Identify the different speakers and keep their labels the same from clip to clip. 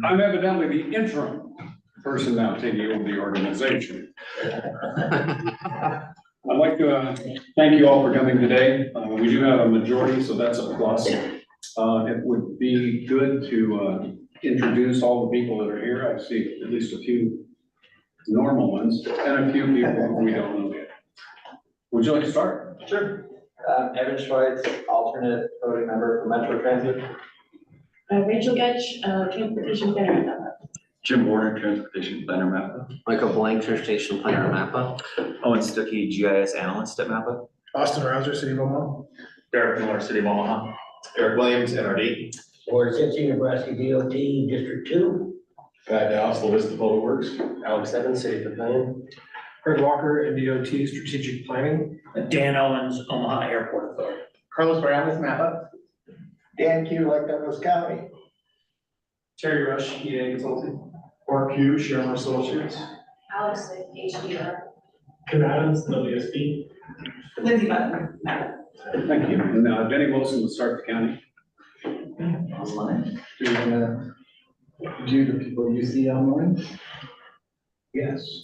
Speaker 1: I'm evidently the interim person now taking over the organization. I'd like to thank you all for coming today. We do have a majority, so that's a plus. It would be good to introduce all the people that are here. I see at least a few normal ones and a few people who we don't know yet. Would you like to start?
Speaker 2: Sure. Evan Schweitz, alternate voting member for Metro Transit.
Speaker 3: Rachel Getch, Transportation Planner Mappa.
Speaker 4: Jim Warner, Transportation Planner Mappa.
Speaker 5: Michael Blank, Transportation Planner Mappa.
Speaker 4: Owen Stuckey, GIS Analyst at Mappa.
Speaker 6: Austin Rouser, City of Omaha.
Speaker 4: Derek Miller, City of Omaha.
Speaker 2: Eric Williams, NRD.
Speaker 7: Or Cincy, Nebraska DOT, District 2.
Speaker 2: Pat Dallas, the list of Public Works.
Speaker 5: Alex Evans, City Pavilion.
Speaker 6: Greg Walker, MDOT, Strategic Planning.
Speaker 8: Dan Owens, Omaha Airport Authority.
Speaker 2: Carlos Morales, Mappa.
Speaker 7: Dan Q, like Douglas County.
Speaker 2: Terry Rush, EA Consulting.
Speaker 6: Mark Hughes, Sherman Associates.
Speaker 3: Alex, HDR.
Speaker 2: Kim Adams, WSP.
Speaker 3: Lindsay Butler, Mappa.
Speaker 1: Thank you. And Denny Wilson will start the county.
Speaker 2: Online. Do you wanna do the people you see online?
Speaker 6: Yes.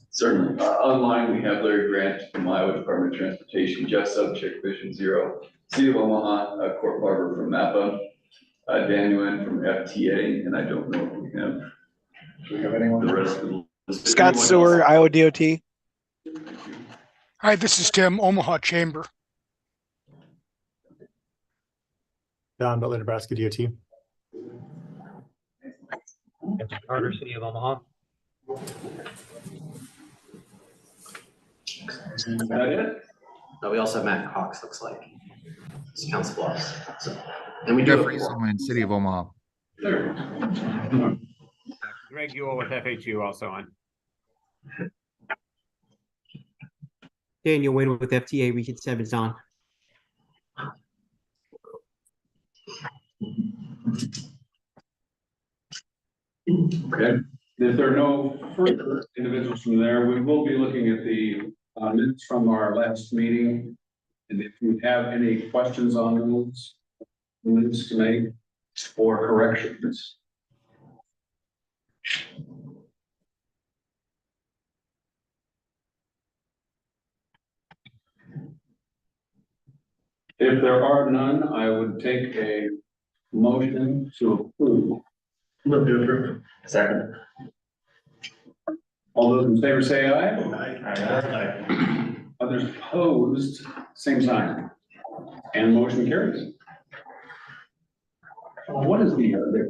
Speaker 4: Certainly. Online, we have Larry Grant from Iowa Department of Transportation, Jeff Subchick, Vision Zero, City of Omaha, Court Barber from Mappa, Dan Nguyen from FTA, and I don't know if we have.
Speaker 2: Do we have anyone?
Speaker 4: The rest of the list.
Speaker 9: Scott
Speaker 4: Anyone
Speaker 9: Sewer,
Speaker 4: else?
Speaker 9: Iowa DOT.
Speaker 4: Thank you.
Speaker 9: Hi, this is Tim, Omaha Chamber.
Speaker 6: Don Butler, Nebraska DOT.
Speaker 5: Carter, City of Omaha.
Speaker 1: Is that it?
Speaker 5: We also have Matt Cox, looks like. It's Council Bluffs. So, and we do
Speaker 10: Jeffrey
Speaker 5: have
Speaker 10: Simon, City of Omaha.
Speaker 1: There.
Speaker 11: Greg Ewell with FHU also on.
Speaker 8: Daniel Wade with FTA Region 7 is on.
Speaker 1: Okay. If there are no further individuals from there, we will be looking at the minutes from our last meeting. And if you have any questions on those minutes to make or corrections. If there are none, I would take a motion to approve.
Speaker 4: Move to approve. Second.
Speaker 1: All those in favor say aye.
Speaker 4: Aye.
Speaker 1: Others opposed, same sign. And motion carries. What is the other?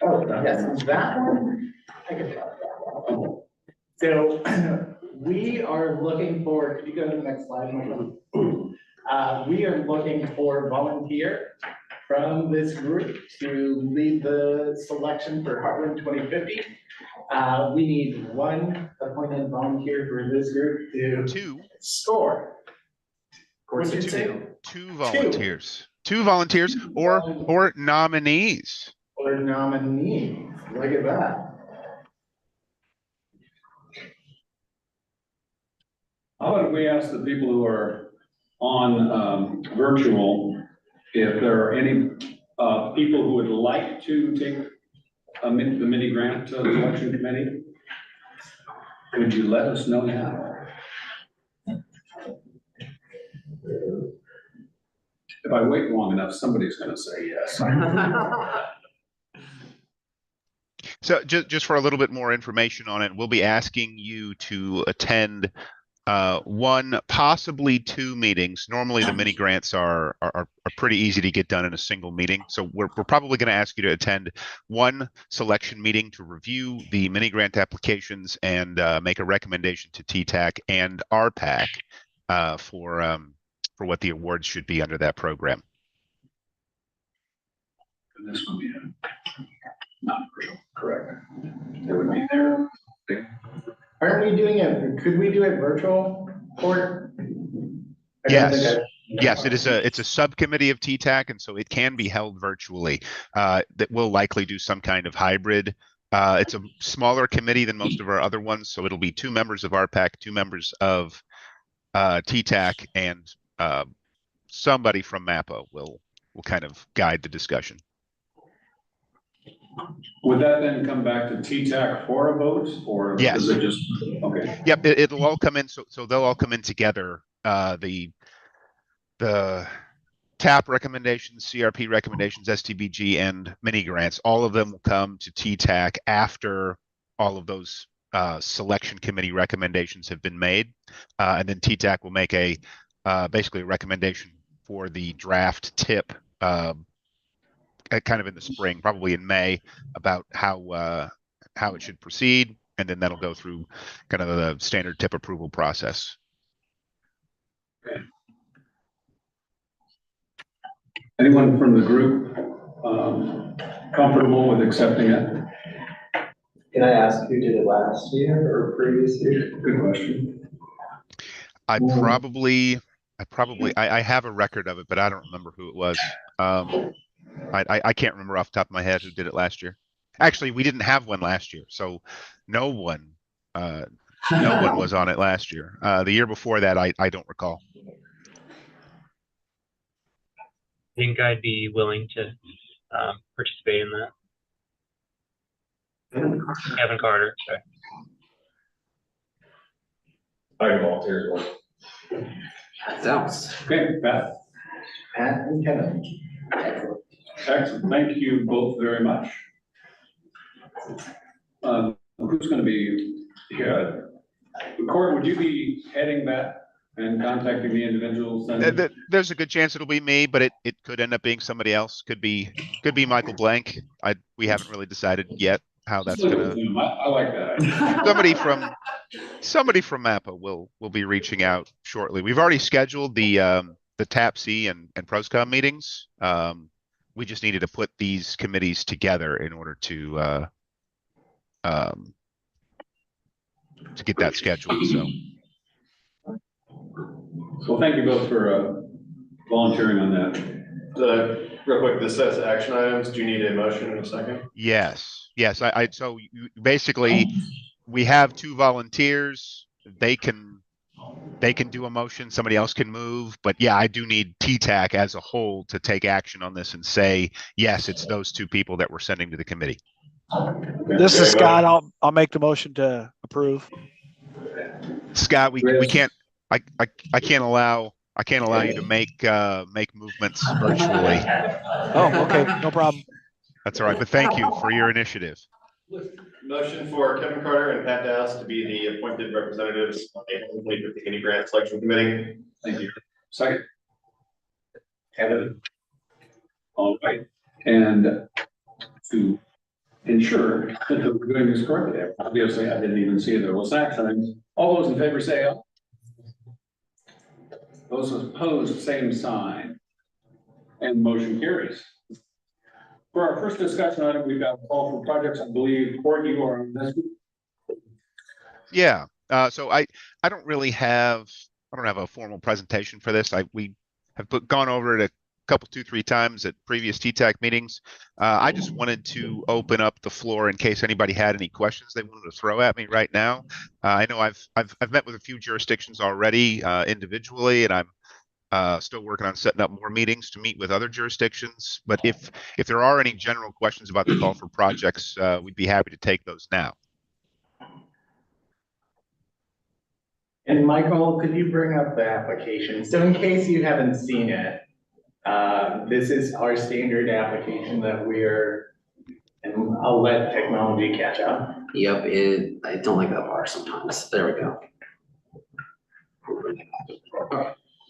Speaker 2: Oh, yes, that one, I can tell that one. So we are looking for, could you go to the next slide, Michael? We are looking for volunteer from this group to lead the selection for Heartland 2050. We need one appointed volunteer for this group to score. What'd you say?
Speaker 11: Two volunteers. Two volunteers or nominees.
Speaker 2: Or nominees, look at that.
Speaker 1: How about we ask the people who are on virtual, if there are any people who would like to take the mini grant selection committee? Could you let us know now? If I wait long enough, somebody's going to say yes.
Speaker 11: So just for a little bit more information on it, we'll be asking you to attend one, possibly two meetings. Normally the mini grants are pretty easy to get done in a single meeting. So we're probably going to ask you to attend one selection meeting to review the mini grant applications and make a recommendation to TTAC and RPAC for what the awards should be under that program.
Speaker 1: This would be not real, correct? It would be there.
Speaker 2: Aren't we doing it, could we do it virtual, Court?
Speaker 11: Yes. Yes, it's a subcommittee of TTAC, and so it can be held virtually. That will likely do some kind of hybrid. It's a smaller committee than most of our other ones, so it'll be 2 members of RPAC, 2 members of TTAC and somebody from MAPA will kind of guide the discussion.
Speaker 1: Would that then come back to TTAC for a vote, or
Speaker 11: Yes.
Speaker 1: is it just, okay?
Speaker 11: Yep, it'll all come in, so they'll all come in together. The TAP recommendations, CRP recommendations, STBG, and mini grants, all of them will come to TTAC after all of those selection committee recommendations have been made. And then TTAC will make basically a recommendation for the draft tip kind of in the spring, probably in May, about how it should proceed. And then that'll go through kind of the standard tip approval process.
Speaker 1: Anyone from the group comfortable with accepting it?
Speaker 5: Can I ask who did it last year or previous year?
Speaker 1: Good question.
Speaker 11: I have a record of it, but I don't remember who it was. I can't remember off the top of my head who did it last year. Actually, we didn't have one last year, so no one was on it last year. The year before that, I don't recall.
Speaker 8: I think I'd be willing to participate in that. Kevin Carter, sorry.
Speaker 6: I can volunteer as well.
Speaker 5: Sounds.
Speaker 1: Okay, Beth.
Speaker 2: Pat and Kevin.
Speaker 1: Excellent. Thank you both very much. Who's going to be here? Court, would you be heading that and contacting the individuals?
Speaker 11: There's a good chance it'll be me, but it could end up being somebody else. Could be Michael Blank. We haven't really decided yet how that's gonna.
Speaker 1: I like that.
Speaker 11: Somebody from MAPA will be reaching out shortly. We've already scheduled the TAPC and PROSCOM meetings. We just needed to put these committees together in order to get that scheduled. So.
Speaker 1: Well, thank you both for volunteering on that.
Speaker 6: Real quick, this says action items. Do you need a motion in a second?
Speaker 11: Yes. So basically, we have 2 volunteers. They can do a motion. Somebody else can move. But yeah, I do need TTAC as a whole to take action on this and say, yes, it's those 2 people that we're sending to the committee.
Speaker 10: This is Scott. I'll make the motion to approve.
Speaker 11: Scott, we can't. I can't allow you to make movements virtually.
Speaker 10: Oh, okay, no problem.
Speaker 11: That's all right, but thank you for your initiative.
Speaker 6: Motion for Kevin Carter and Pat Dowse to be the appointed representatives on the 2050 Mini Grant Selection Committee.
Speaker 1: Thank you. Second. Kevin. All right. And to ensure that we're doing this correctly, obviously I didn't even see there was action items. All those in favor say aye. Those opposed, same sign. And motion carries. For our first discussion item, we've got a call for projects. I believe, Court, you are on this.
Speaker 11: Yeah. So I don't really have a formal presentation for this. We have gone over it a couple, 2-3 times at previous TTAC meetings. I just wanted to open up the floor in case anybody had any questions they wanted to throw at me right now. I know I've met with a few jurisdictions already individually, and I'm still working on setting up more meetings to meet with other jurisdictions. But if there are any general questions about the call for projects, we'd be happy to take those now.
Speaker 2: And Michael, could you bring up the application? So in case you haven't seen it, this is our standard application that and I'll let technology catch up.
Speaker 5: Yep, I don't like that bar sometimes. There we go.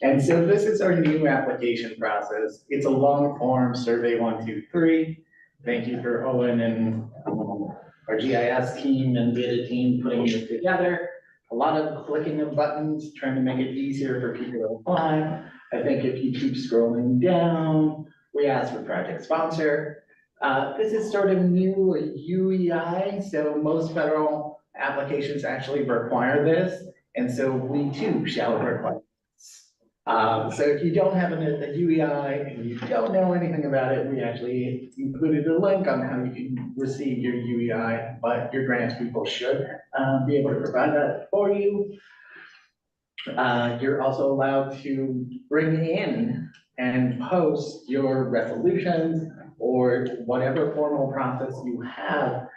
Speaker 2: And so this is our new application process. It's a long form, survey 1, 2, 3. Thank you for Owen and our GIS team and data team putting it together. A lot of clicking of buttons, trying to make it easier for people to apply. I think if you keep scrolling down, we ask for project sponsor. This is sort of new, a UEI, so most federal applications actually require this, and so we too shall require this. So if you don't have a UEI and you don't know anything about it, we actually included a link on how you can receive your UEI, but your grants people should be able to provide that for you. You're also allowed to bring in and post your resolutions or whatever formal process you have,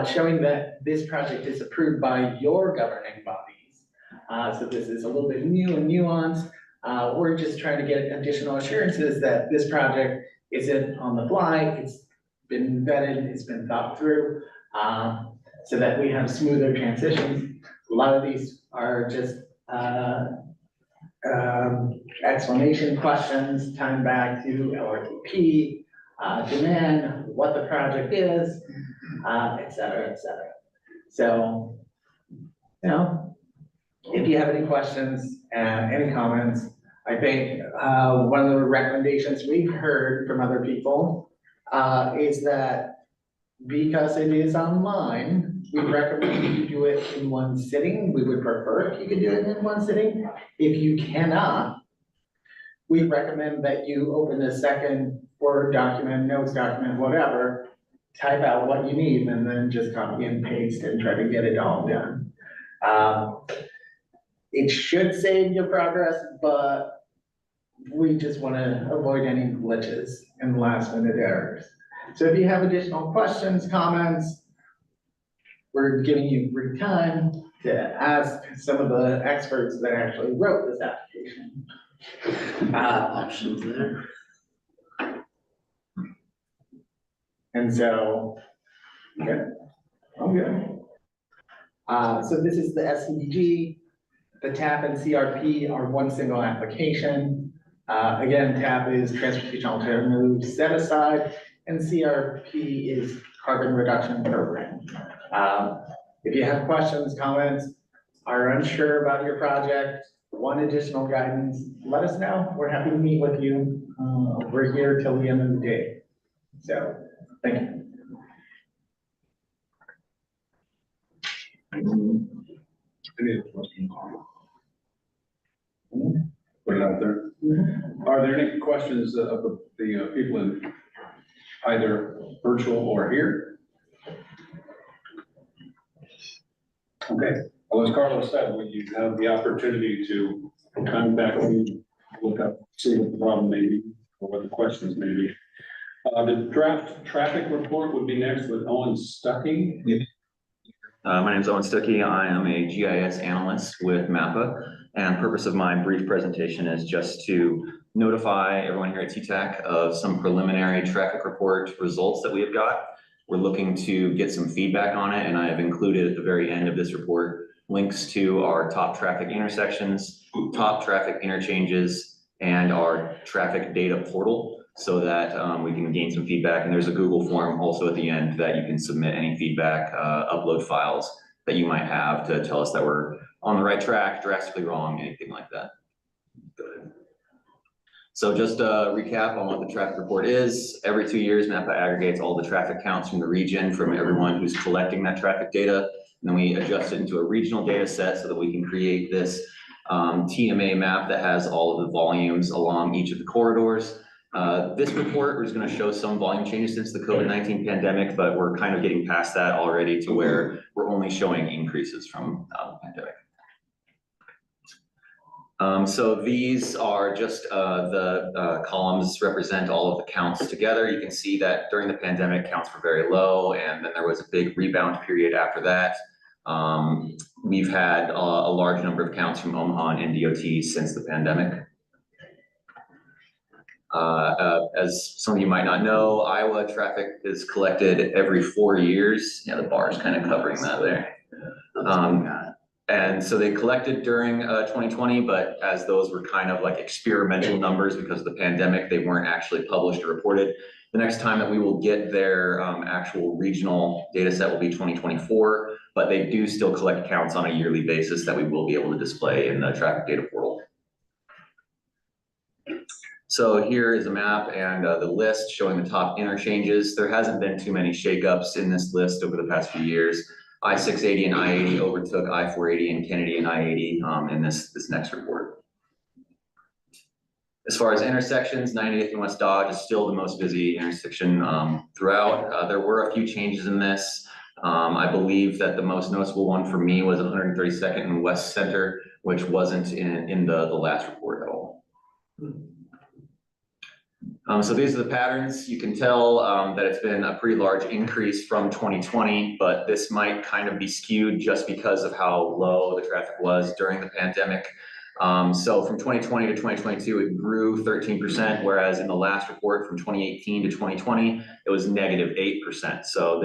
Speaker 2: showing that this project is approved by your governing bodies. So this is a little bit new and nuanced. We're just trying to get additional assurances that this project isn't on the fly, it's been vetted, it's been thought through, so that we have smoother transitions. A lot of these are just explanation questions, tying back to LRTP, demand, what the project is, et cetera, et cetera. So, you know, if you have any questions, any comments, I think, one of the recommendations we've heard from other people, is that because it is online, we recommend you do it in one sitting. We would prefer if you could do it in one sitting. If you cannot, we recommend that you open a second Word document, notes document, whatever, type out what you need, and then just copy and paste and try to get it all done. It should save your progress, but we just want to avoid any glitches and last minute errors. So if you have additional questions, comments, we're giving you free time to ask some of the experts that actually wrote this application.
Speaker 5: Options there.
Speaker 2: And so, okay, I'm good. So this is the SCDG. The TAP and CRP are one single application. Again, TAP is Transportation Alternative Set Aside, and CRP is Carbon Reduction Program. If you have questions, comments, are unsure about your project, want additional guidance, let us know. We're happy to meet with you. We're here till the end of the day. So, thank you.
Speaker 1: Any other questions? Put it out there. Are there any questions of the people in either virtual or here? Okay, well, as Carlos said, when you have the opportunity to come back and look up, see what the problem may be, or what the questions may be. The draft traffic report would be next with Owen Stuckey.
Speaker 12: My name is Owen Stuckey. I am a GIS analyst with MAPPA, and the purpose of my brief presentation is just to notify everyone here at TTAC of some preliminary traffic report results that we have got. We're looking to get some feedback on it, and I have included at the very end of this report links to our top traffic intersections, top traffic interchanges, and our traffic data portal, so that we can gain some feedback. And there's a Google form also at the end that you can submit any feedback, upload files that you might have to tell us that we're on the right track, drastically wrong, anything like that. Good. So just a recap on what the traffic report is. Every 2 years, MAPPA aggregates all the traffic counts from the region from everyone who's collecting that traffic data. And then we adjust it into a regional data set so that we can create this TMA map that has all of the volumes along each of the corridors. This report is going to show some volume changes since the COVID-19 pandemic, but we're kind of getting past that already to where we're only showing increases from the pandemic. So these are just the columns represent all of the counts together. You can see that during the pandemic, counts were very low, and then there was a big rebound period after that. We've had a large number of counts from Omaha and NDOT since the pandemic. As some of you might not know, Iowa traffic is collected every 4 years. Yeah, the bar is kind of covering that there. And so they collected during 2020, but as those were kind of like experimental numbers because of the pandemic, they weren't actually published or reported. The next time that we will get their actual regional data set will be 2024, but they do still collect counts on a yearly basis that we will be able to display in the traffic data portal. So here is a map and the list showing the top interchanges. There hasn't been too many shakeups in this list over the past few years. I-680 and I-80 overtook I-480 and Kennedy and I-80 in this next report. As far as intersections, 98th and West Dodge is still the most busy intersection throughout. There were a few changes in this. I believe that the most noticeable one for me was 132nd and West Center, which wasn't in the last report at all. So these are the patterns. You can tell that it's been a pretty large increase from 2020, but this might kind of be skewed just because of how low the traffic was during the pandemic. So from 2020 to 2022, it grew 13%, whereas in the last report from 2018 to 2020, it was negative 8%. So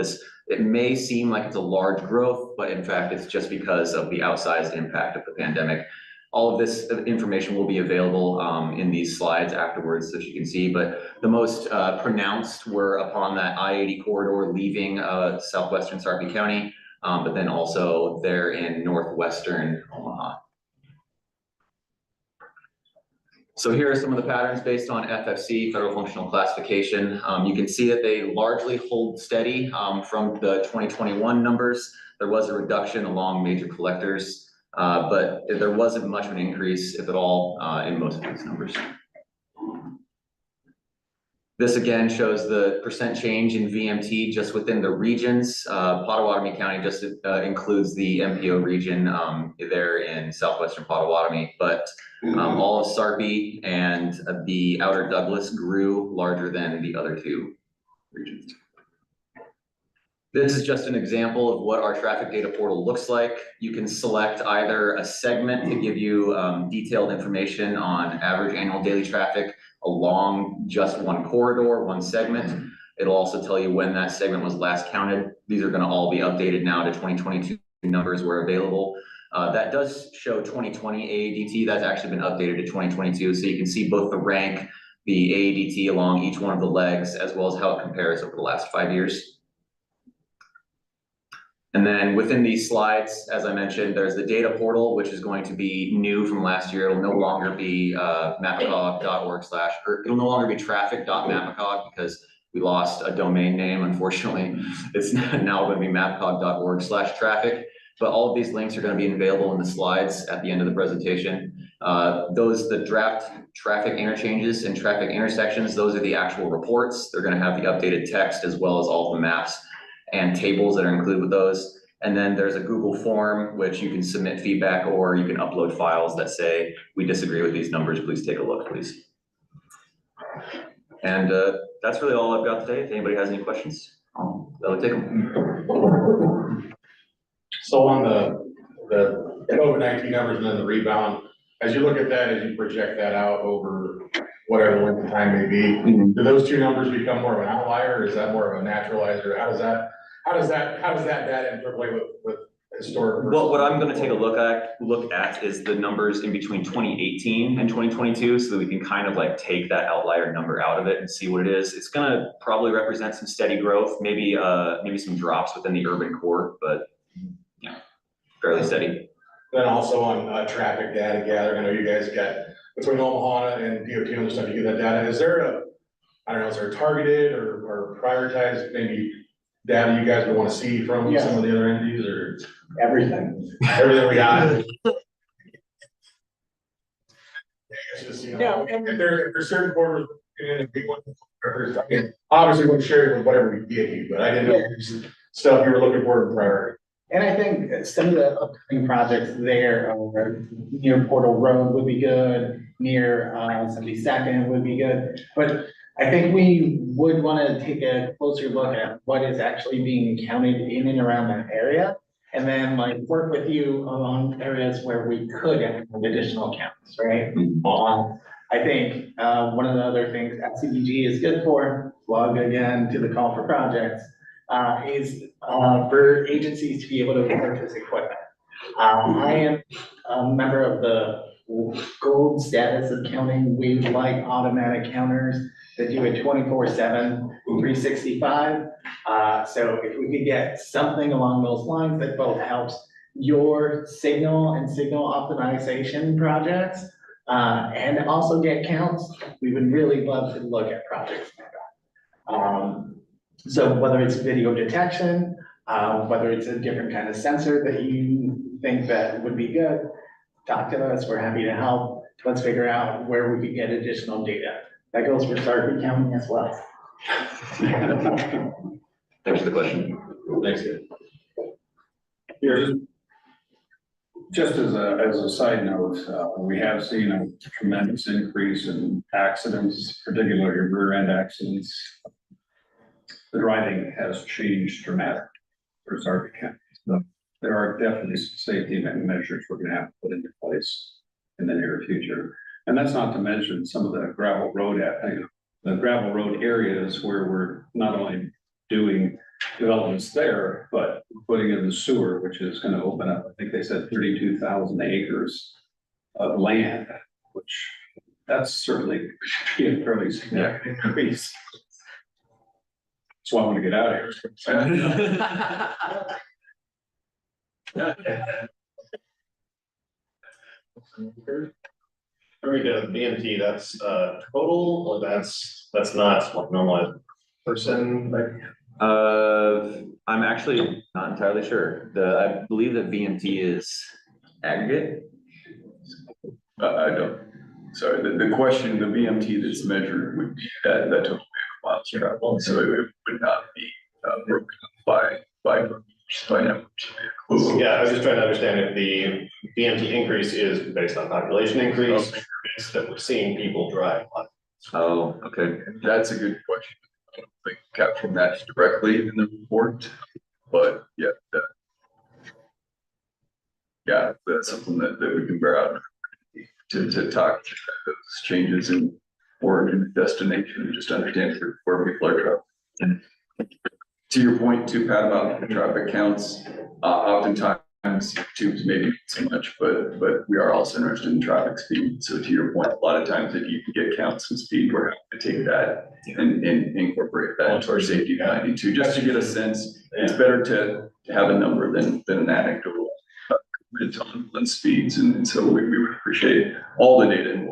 Speaker 12: it may seem like it's a large growth, but in fact, it's just because of the outsized impact of the pandemic. All of this information will be available in these slides afterwards, as you can see, but the most pronounced were upon that I-80 corridor leaving southwestern Sarpy County, but then also there in northwestern Omaha. So here are some of the patterns based on FFC, Federal Functional Classification. You can see that they largely hold steady from the 2021 numbers. There was a reduction along major collectors, but there wasn't much of an increase, if at all, in most of these numbers. This again shows the percent change in VMT just within the regions. Potawatomi County just includes the MPO region there in southwestern Potawatomi, but all of Sarpy and the outer Douglas grew larger than the other two regions. This is just an example of what our traffic data portal looks like. You can select either a segment to give you detailed information on average annual daily traffic along just one corridor, one segment. It'll also tell you when that segment was last counted. These are going to all be updated now to 2022 numbers where available. That does show 2020 AADT. That's actually been updated to 2022. So you can see both the rank, the AADT along each one of the legs, as well as how it compares over the last 5 years. And then within these slides, as I mentioned, there's the data portal, which is going to be new from last year. It'll no longer be mapacog.org/ it'll no longer be traffic.mapacog because we lost a domain name, unfortunately. It's now going to be mapacog.org/traffic. But all of these links are going to be available in the slides at the end of the presentation. The draft traffic interchanges and traffic intersections, those are the actual reports. They're going to have the updated text as well as all the maps and tables that are included with those. And then there's a Google form, which you can submit feedback or you can upload files that say, we disagree with these numbers, please take a look, please. And that's really all I've got today. If anybody has any questions, I'll take them.
Speaker 6: So on the COVID-19 numbers and then the rebound, as you look at that, as you project that out over whatever length of time may be, do those two numbers become more of an outlier, or is that more of a naturalizer? How does that data interplay with historic?
Speaker 12: Well, what I'm going to take a look at is the numbers in between 2018 and 2022, so that we can kind of like take that outlier number out of it and see what it is. It's going to probably represent some steady growth, maybe some drops within the urban core, but yeah, fairly steady.
Speaker 6: Then also on traffic data gathering, I know you guys got between Omaha and DOT and stuff, you get that data. Is there a targeted or prioritized maybe data you guys would want to see from some of the other entities, or
Speaker 2: everything
Speaker 6: we got? If there's certain quarters in big one, obviously we'll share it with whatever we give you, but I didn't know if there's stuff you were looking for in priority.
Speaker 2: And I think some of the upcoming projects there near Portal Road would be good, near 72nd would be good. But I think we would want to take a closer look at what is actually being counted in and around that area. And then like work with you along areas where we could have additional counts, right? I think one of the other things FCDG is good for, plug again to the call for projects, is for agencies to be able to purchase equipment. I am a member of the gold status of counting. We like automatic counters that do it 24/7, 365. So if we could get something along those lines that both helps your signal and signal optimization projects, and also get counts, we would really love to look at projects like that. So whether it's video detection, whether it's a different kind of sensor that you think that would be good, talk to us, we're happy to help. Let's figure out where we could get additional data. That goes for Sarpy County as well.
Speaker 12: Thanks for the question.
Speaker 6: Thanks, good.
Speaker 1: Just as a side note, we have seen a tremendous increase in accidents, particularly rear end accidents. The driving has changed dramatically for Sarpy County. So there are definitely some safety measures we're gonna have to put into place in the near future. And that's not to mention some of the gravel road, the gravel road areas where we're not only doing developments there, but putting in the sewer, which is gonna open up, I think they said 32,000 acres of land, which that's certainly be a fairly significant increase. That's why I want to get out of here.
Speaker 13: Very good. BMT, that's total, or that's not like normalized person?
Speaker 12: I'm actually not entirely sure. I believe that BMT is aggregate.
Speaker 4: I don't, sorry, the question, the BMT that's measured would be that total miles traveled, so it would not be broken up by numbers.
Speaker 13: Yeah, I was just trying to understand if the BMT increase is based on population increase, or it's that we're seeing people drive on.
Speaker 12: Oh, okay.
Speaker 4: That's a good question. I don't think capturing that directly in the report, but yeah, that's something that we can bear out to talk those changes in origin and destination and just understand where people are traveling. To your point too, Pat, about the traffic counts, oftentimes tubes maybe not so much, but we are also interested in traffic speed. So to your point, a lot of times if you can get counts and speed, we're happy to take that and incorporate that into our safety 92, just to get a sense. It's better to have a number than an anecdotal on speeds, and so we would appreciate all the data and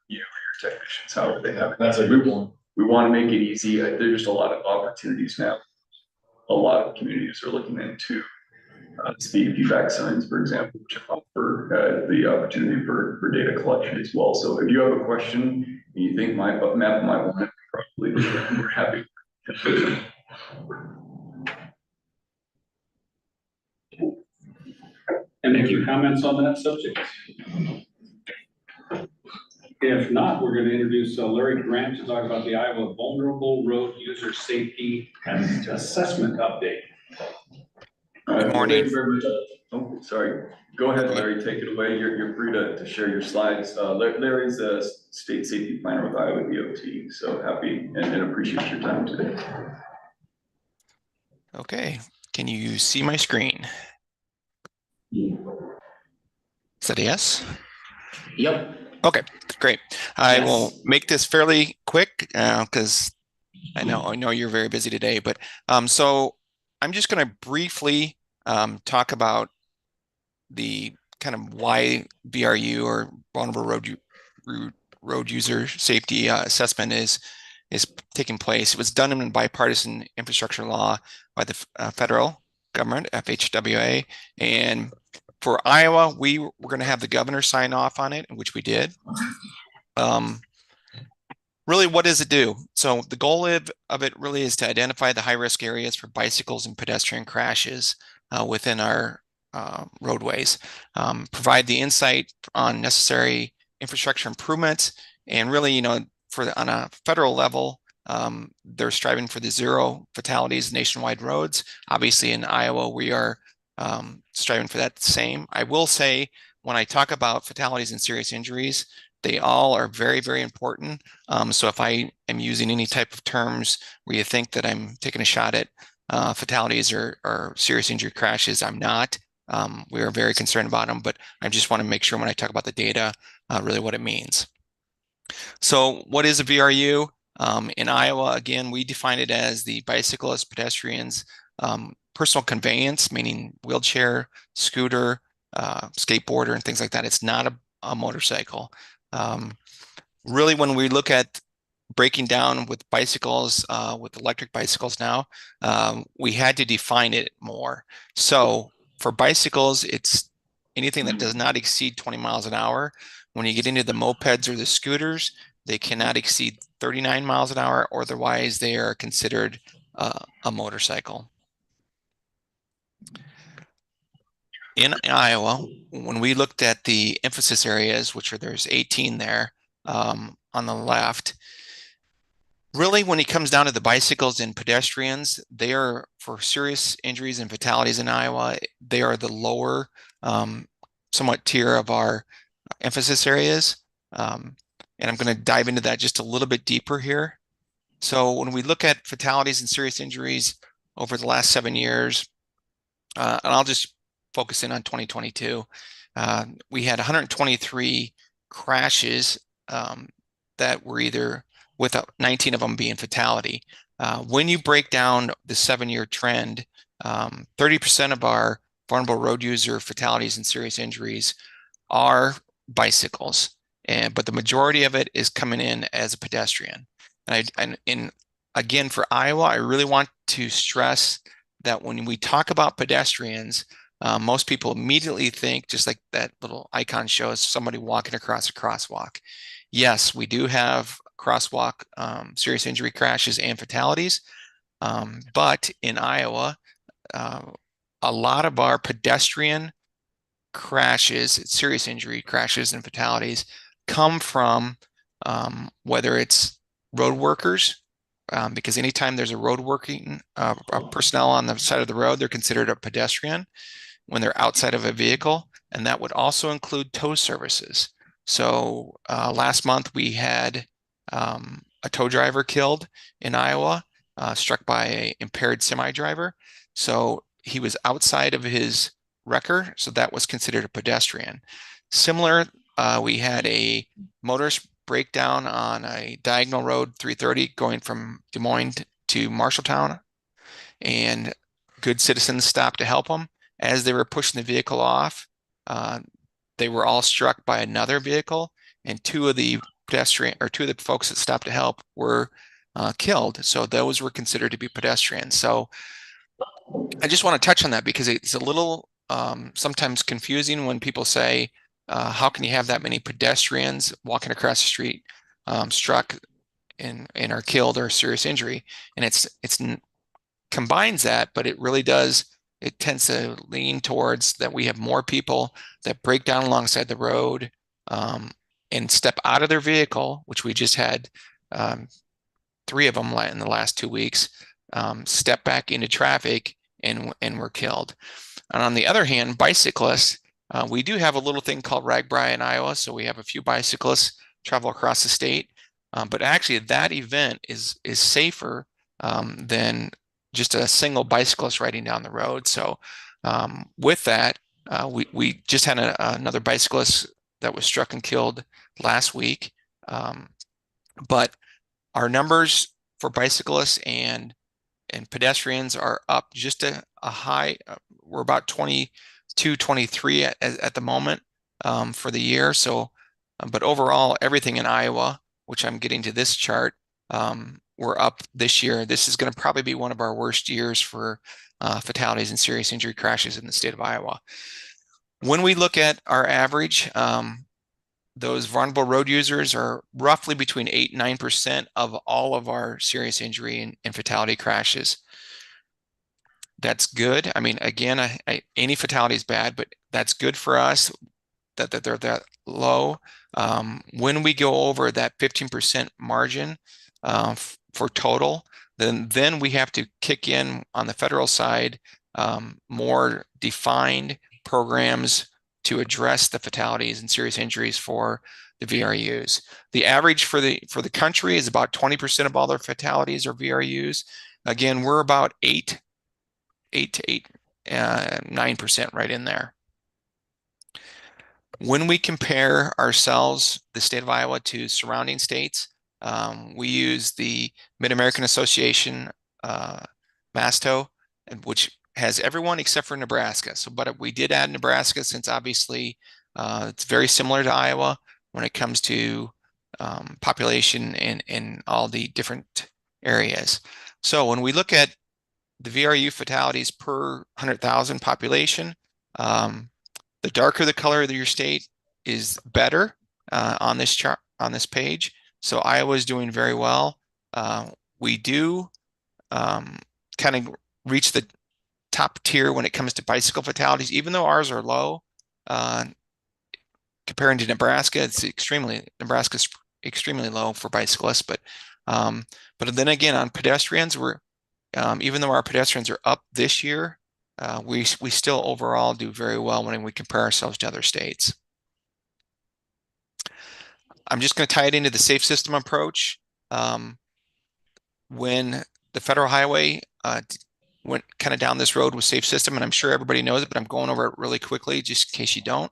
Speaker 4: your technicians, however they have it.
Speaker 13: That's a good one.
Speaker 4: We want to make it easy. There's just a lot of opportunities now. A lot of communities are looking into speed feedback signs, for example, which offer the opportunity for data collection as well. So if you have a question and you think my map might want it, probably we're happy.
Speaker 1: Any comments on that subject? If not, we're going to introduce Larry Grant to talk about the Iowa Vulnerable Road User Safety and Assessment Update.
Speaker 4: Good morning. Oh, sorry. Go ahead, Larry. Take it away. You're free to share your slides. Larry's a state safety planner with Iowa DOT, so happy and appreciate your time today.
Speaker 14: Okay. Can you see my screen? Is that a yes?
Speaker 2: Yep.
Speaker 14: Okay, great. I
Speaker 2: Yes.
Speaker 14: will make this fairly quick because I know you're very busy today. But so I'm just going to briefly talk about the kind of why VRU or Vulnerable Road User Safety Assessment is taking place. It was done in bipartisan infrastructure law by the federal government, FHWA, and for Iowa, we were going to have the governor sign off on it, which we did. Really, what does it do? So the goal of it really is to identify the high-risk areas for bicycles and pedestrian crashes within our roadways, provide the insight on necessary infrastructure improvements, and really, on a federal level, they're striving for the 0 fatalities nationwide roads. Obviously, in Iowa, we are striving for that same. I will say, when I talk about fatalities and serious injuries, they all are very, very important. So if I am using any type of terms where you think that I'm taking a shot at fatalities or serious injury crashes, I'm not. We are very concerned about them, but I just want to make sure when I talk about the data, really what it means. So what is a VRU? In Iowa, again, we define it as the bicyclist, pedestrians, personal conveyance, meaning wheelchair, scooter, skateboarder, and things like that. It's not a motorcycle. Really, when we look at breaking down with bicycles, with electric bicycles now, we had to define it more. So for bicycles, it's anything that does not exceed 20 miles an hour. When you get into the mopeds or the scooters, they cannot exceed 39 miles an hour, or otherwise they are considered a motorcycle. in Iowa, when we looked at the emphasis areas, which are there's 18 there on the left, really when it comes down to the bicycles and pedestrians, they are for serious injuries and fatalities in Iowa, they are the lower somewhat tier of our emphasis areas. And I'm going to dive into that just a little bit deeper here. So when we look at fatalities and serious injuries over the last 7 years, and I'll just focus in on 2022, we had 123 crashes that were either with 19 of them being fatality. When you break down the 7-year trend, 30% of our vulnerable road user fatalities and serious injuries are bicycles, but the majority of it is coming in as a pedestrian. And again, for Iowa, I really want to stress that when we talk about pedestrians, most people immediately think, just like that little icon shows, somebody walking across a crosswalk. Yes, we do have crosswalk serious injury crashes and fatalities, but in Iowa, a lot of our pedestrian crashes, serious injury crashes and fatalities come from whether it's road workers, because anytime there's a road working personnel on the side of the road, they're considered a pedestrian when they're outside of a vehicle, and that would also include tow services. So last month we had a tow driver killed in Iowa, struck by an impaired semi-driver. So he was outside of his wrecker, so that was considered a pedestrian. Similar, we had a motorist breakdown on a diagonal road 330 going from Des Moines to Marshalltown, and good citizens stopped to help them. As they were pushing the vehicle off, they were all struck by another vehicle, and two of the folks that stopped to help were killed. So those were considered to be pedestrians. So I just want to touch on that because it's a little sometimes confusing when people say, how can you have that many pedestrians walking across the street struck and are killed or serious injury? And it's combines that, but it really does, it tends to lean towards that we have more people that break down alongside the road and step out of their vehicle, which we just had 3 of them in the last 2 weeks, step back into traffic and were killed. And on the other hand, bicyclists, we do have a little thing called RAGBRAI in Iowa, so we have a few bicyclists travel across the state, but actually that event is safer than just a single bicyclist riding down the road. So with that, we just had another bicyclist that was struck and killed last week, but our numbers for bicyclists and pedestrians are up just a high. We're about 22, 23 at the moment for the year. So, but overall, everything in Iowa, which I'm getting to this chart, we're up this year. This is going to probably be one of our worst years for fatalities and serious injury crashes in the state of Iowa. When we look at our average, those vulnerable road users are roughly between 8 and 9% of all of our serious injury and fatality crashes. That's good. I mean, again, any fatality is bad, but that's good for us that they're that low. When we go over that 15% margin for total, then we have to kick in on the federal side more defined programs to address the fatalities and serious injuries for the VRUs. The average for the country is about 20% of all their fatalities are VRUs. Again, we're about 8 to 9% right in there. When we compare ourselves, the state of Iowa, to surrounding states, we use the Mid-American Association MASTO, which has everyone except for Nebraska. So, but we did add Nebraska since obviously it's very similar to Iowa when it comes to population in all the different areas. So when we look at the VRU fatalities per 100,000 population, the darker the color of your state is better on this chart, on this page. So Iowa is doing very well. We do kind of reach the top tier when it comes to bicycle fatalities, even though ours are low. Comparing to Nebraska, Nebraska's extremely low for bicyclists, but then again, on pedestrians, even though our pedestrians are up this year, we still overall do very well when we compare ourselves to other states. I'm just going to tie it into the safe system approach. When the federal highway went kind of down this road with safe system, and I'm sure everybody knows it, but I'm going over it really quickly just in case you don't.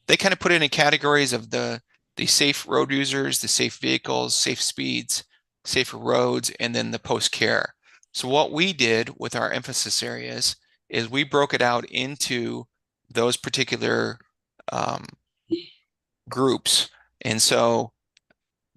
Speaker 14: They kind of put it in categories of the safe road users, the safe vehicles, safe speeds, safer roads, and then the post-care. So what we did with our emphasis areas is we broke it out into those particular groups. And so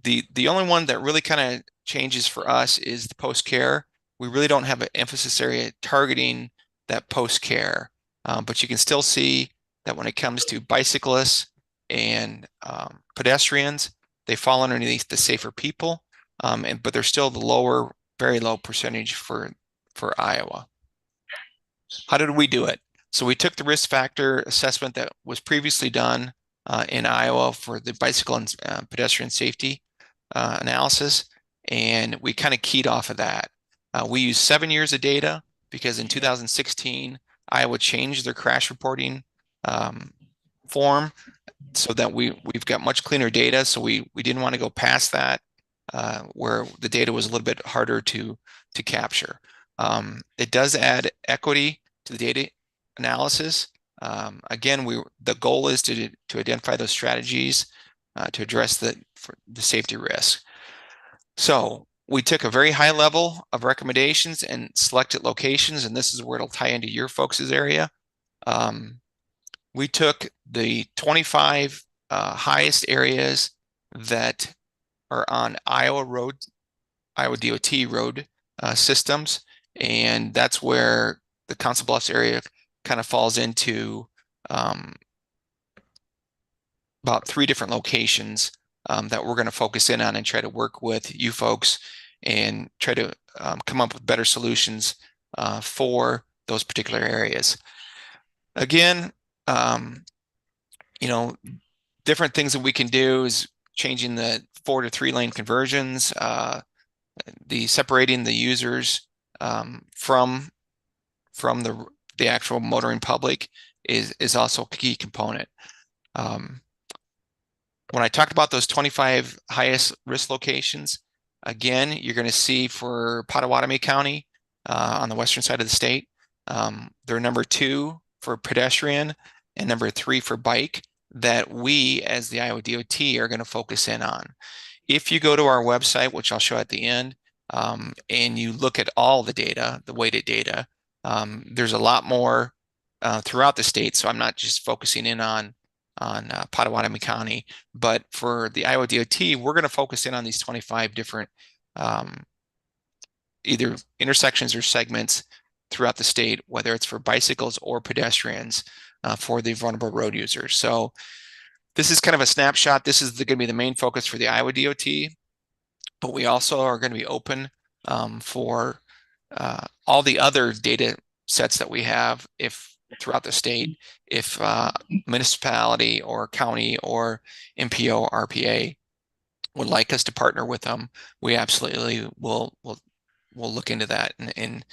Speaker 14: the only one that really kind of changes for us is the post-care. We really don't have an emphasis area targeting that post-care, but you can still see that when it comes to bicyclists and pedestrians, they fall underneath the safer people, but they're still the lower, very low percentage for Iowa. How did we do it? So we took the risk factor assessment that was previously done in Iowa for the bicycle and pedestrian safety analysis, and we kind of keyed off of that. We used 7 years of data because in 2016, Iowa changed their crash reporting form so that we've got much cleaner data. So we didn't want to go past that where the data was a little bit harder to capture. It does add equity to the data analysis. Again, the goal is to identify those strategies to address the safety risk. So we took a very high level of recommendations and selected locations, and this is where it'll tie into your folks' area. We took the 25 highest areas that are on Iowa DOT road systems, and that's where the Council Bluffs area kind of falls into about 3 different locations that we're going to focus in on and try to work with you folks and try to come up with better solutions for those particular areas. Again, different things that we can do is changing the 4 to 3 lane conversions, the separating the users from the actual motoring public is also a key component. When I talked about those 25 highest risk locations, again, you're going to see for Pottawatomie County on the western side of the state, they're number 2 for pedestrian and number 3 for bike that we as the Iowa DOT are going to focus in on. If you go to our website, which I'll show at the end, and you look at all the data, the weighted data, there's a lot more throughout the state. So I'm not just focusing in on Pottawatomie County, but for the Iowa DOT, we're going to focus in on these 25 different either intersections or segments throughout the state, whether it's for bicycles or pedestrians for the vulnerable road users. So this is kind of a snapshot. This is going to be the main focus for the Iowa DOT, but we also are going to be open for all the other data sets that we have throughout the state. If municipality or county or MPO, RPA would like us to partner with them, we absolutely will look into that. And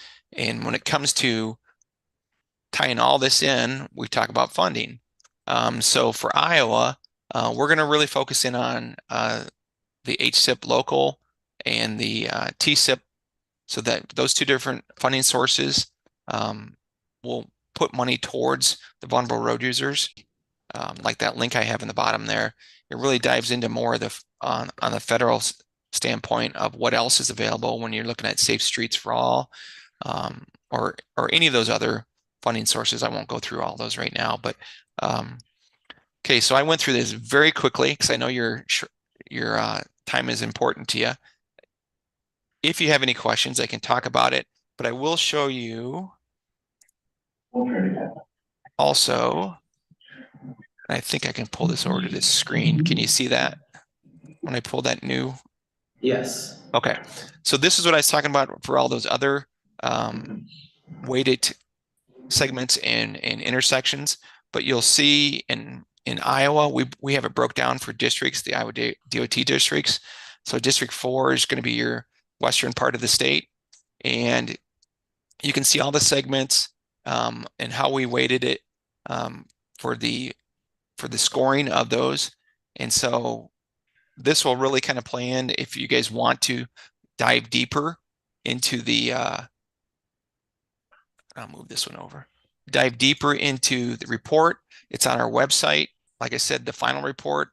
Speaker 14: when it comes to tying all this in, we talk about funding. So for Iowa, we're going to really focus in on the HSIP local and the TSIP, so that those 2 different funding sources will put money towards the vulnerable road users. Like that link I have in the bottom there, it really dives into more of on the federal standpoint of what else is available when you're looking at Safe Streets for All, or any of those other funding sources. I won't go through all those right now, but okay, so I went through this very quickly because I know your time is important to you. If you have any questions, I can talk about it, but I will show you also, and I think I can pull this over to this screen. Can you see that when I pull that new?
Speaker 12: Yes.
Speaker 14: Okay, so this is what I was talking about for all those other weighted segments and intersections, but you'll see in Iowa, we have it broke down for districts, the Iowa DOT districts. So District 4 is going to be your western part of the state. And you can see all the segments and how we weighted it for the scoring of those. And so this will really kind of play in if you guys want to dive deeper into the, I'll move this one over, dive deeper into the report. It's on our website. Like I said, the final report,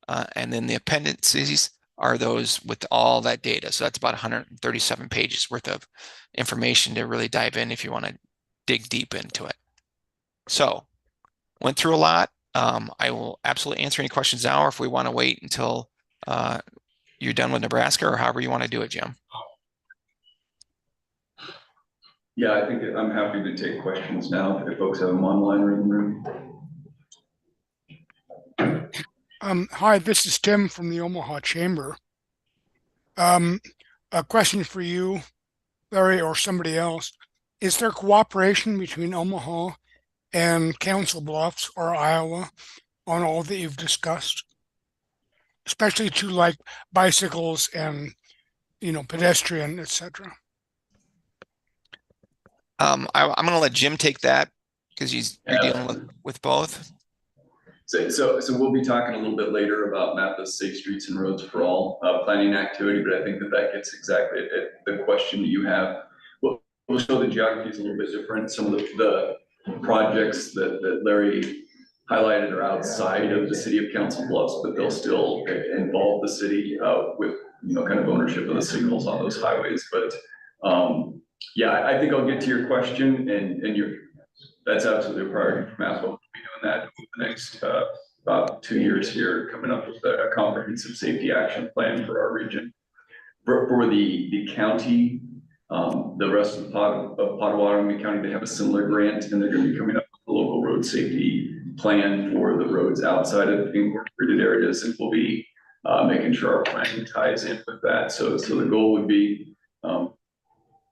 Speaker 14: and then the appendices are those with all that data. So that's about 137 pages worth of information to really dive in if you want to dig deep into it. So went through a lot. I will absolutely answer any questions now, or if we want to wait until you're done with Nebraska, or however you want to do it, Jim.
Speaker 4: Yeah, I think I'm happy to take questions now if folks have them online or in the room.
Speaker 9: Hi, this is Tim from the Omaha Chamber. A question for you, Larry, or somebody else. Is there cooperation between Omaha and Council Bluffs or Iowa on all that you've discussed? Especially to like bicycles and, pedestrian, etc.
Speaker 14: I'm going to let Jim take that because you're dealing with both.
Speaker 4: So we'll be talking a little bit later about MAPA's Safe Streets and Roads for All planning activity, but I think that gets exactly at the question that you have. We'll show the geography is a little bit different. Some of the projects that Larry highlighted are outside of the city of Council Bluffs, but they'll still involve the city with kind of ownership of the signals on those highways. But yeah, I think I'll get to your question, and that's absolutely a priority for MAPA. We'll be doing that over the next about 2 years here, coming up with a comprehensive safety action plan for our region. For the county, the rest of Potawatomi County, they have a similar grant, and they're going to be coming up with a local road safety plan for the roads outside of incorporated areas, and we'll be making sure our plan ties in with that. So the goal would be,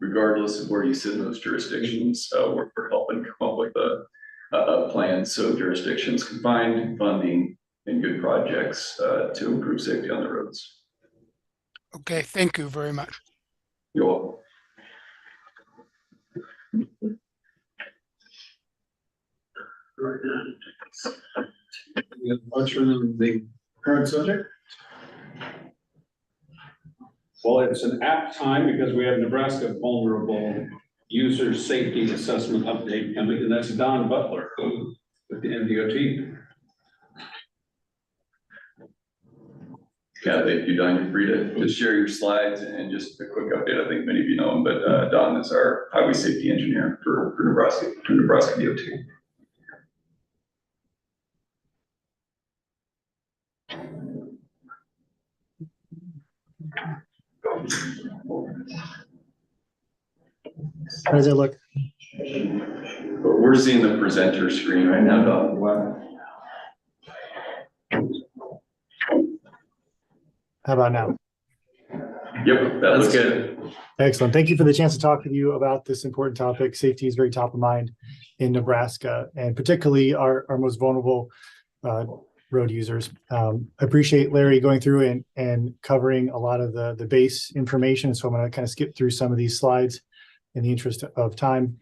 Speaker 4: regardless of where you sit in those jurisdictions, we're helping come up with a plan so jurisdictions can find funding and good projects to improve safety on the roads.
Speaker 9: Okay, thank you very much.
Speaker 4: You're welcome.
Speaker 1: Much for the current subject. Well, it's an apt time because we have Nebraska Vulnerable User Safety Assessment Update coming, and that's Don Butler with the NDOT.
Speaker 4: Yeah, thank you, Don. You're free to share your slides, and just a quick update. I think many of you know him, but Don is our highway safety engineer for Nebraska DOT.
Speaker 15: How does it look?
Speaker 4: We're seeing the presenter screen right now, Don. Wow.
Speaker 15: How about now?
Speaker 4: Yep, that looks good.
Speaker 15: Excellent. Thank you for the chance to talk with you about this important topic. Safety is very top of mind in Nebraska, and particularly our most vulnerable road users. I appreciate Larry going through and covering a lot of the base information. So I'm going to kind of skip through some of these slides in the interest of time.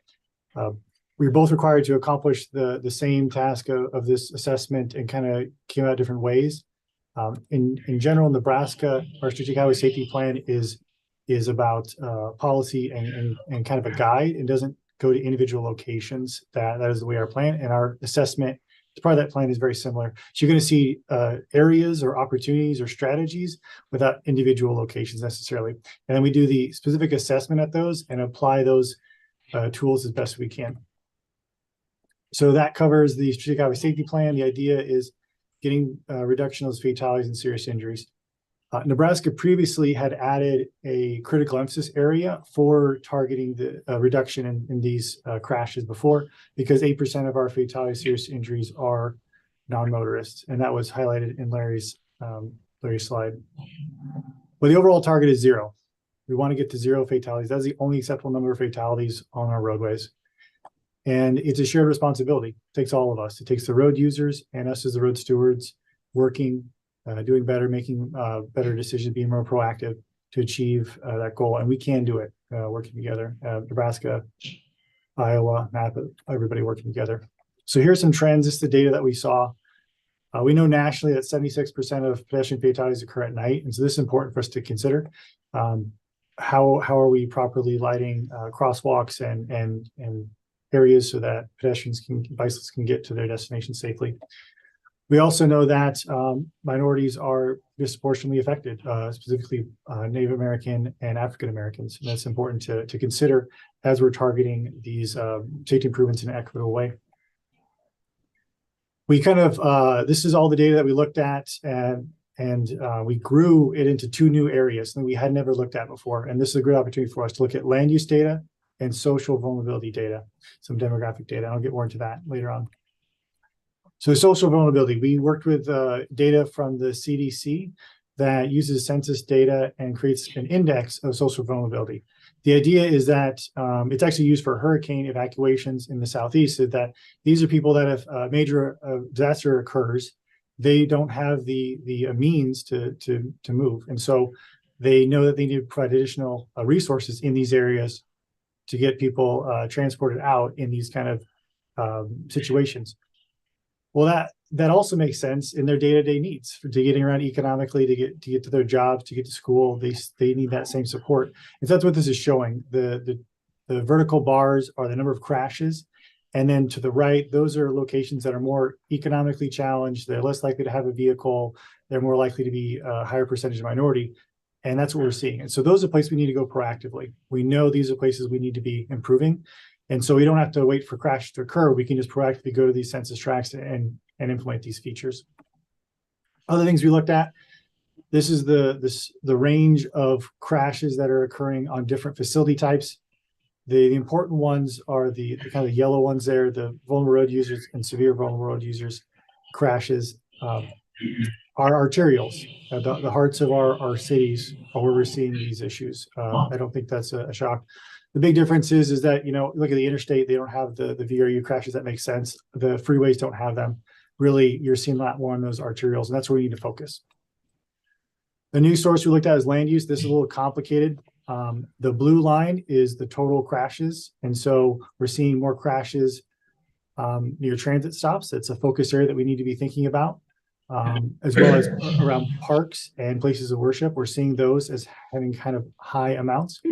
Speaker 15: We're both required to accomplish the same task of this assessment, and kind of came out different ways. In general, Nebraska, our strategic highway safety plan is about policy and kind of a guide. It doesn't go to individual locations. That is the way our plan and our assessment as part of that plan is very similar. So you're going to see areas or opportunities or strategies without individual locations necessarily. And then we do the specific assessment at those and apply those tools as best we can. So that covers the strategic highway safety plan. The idea is getting reduction of those fatalities and serious injuries. Nebraska previously had added a critical emphasis area for targeting the reduction in these crashes before, because 8% of our fatality serious injuries are non-motorists, and that was highlighted in Larry's slide. But the overall target is 0. We want to get to 0 fatalities. That's the only acceptable number of fatalities on our roadways. And it's a shared responsibility. It takes all of us. It takes the road users and us as the road stewards working, doing better, making better decisions, being more proactive to achieve that goal. And we can do it working together. Nebraska, Iowa, Napa, everybody working together. So here's some trends. This is the data that we saw. We know nationally that 76% of pedestrian fatalities occur at night. And so this is important for us to consider. How are we properly lighting crosswalks and areas so that bicyclists can get to their destination safely. We also know that minorities are disproportionately affected, specifically Native American and African Americans. And that's important to consider as we're targeting these safety improvements in an equitable way. We kind of, this is all the data that we looked at, and we grew it into 2 new areas that we had never looked at before. And this is a great opportunity for us to look at land use data and social vulnerability data, some demographic data. I'll get more into that later on. So social vulnerability, we worked with data from the CDC that uses census data and creates an index of social vulnerability. The idea is that it's actually used for hurricane evacuations in the Southeast, so that these are people that if a major disaster occurs, they don't have the means to move. And so they know that they need to provide additional resources in these areas to get people transported out in these kind of situations. Well, that also makes sense in their day-to-day needs to getting around economically, to get to their jobs, to get to school. They need that same support. And so that's what this is showing. The vertical bars are the number of crashes. And then to the right, those are locations that are more economically challenged. They're less likely to have a vehicle. They're more likely to be a higher percentage of minority. And that's what we're seeing. And so those are places we need to go proactively. We know these are places we need to be improving. And so we don't have to wait for crashes to occur. We can just proactively go to these census tracts and implement these features. Other things we looked at, this is the range of crashes that are occurring on different facility types. The important ones are the kind of yellow ones there, the vulnerable road users and severe vulnerable road users crashes. Our arterials, the hearts of our cities are where we're seeing these issues. I don't think that's a shock. The big difference is that, look at the interstate, they don't have the VRU crashes. That makes sense. The freeways don't have them. Really, you're seeing a lot more on those arterials, and that's where we need to focus. The news source we looked at is land use. This is a little complicated. The blue line is the total crashes. And so we're seeing more crashes near transit stops. It's a focus area that we need to be thinking about, as well as around parks and places of worship. We're seeing those as having kind of high amounts.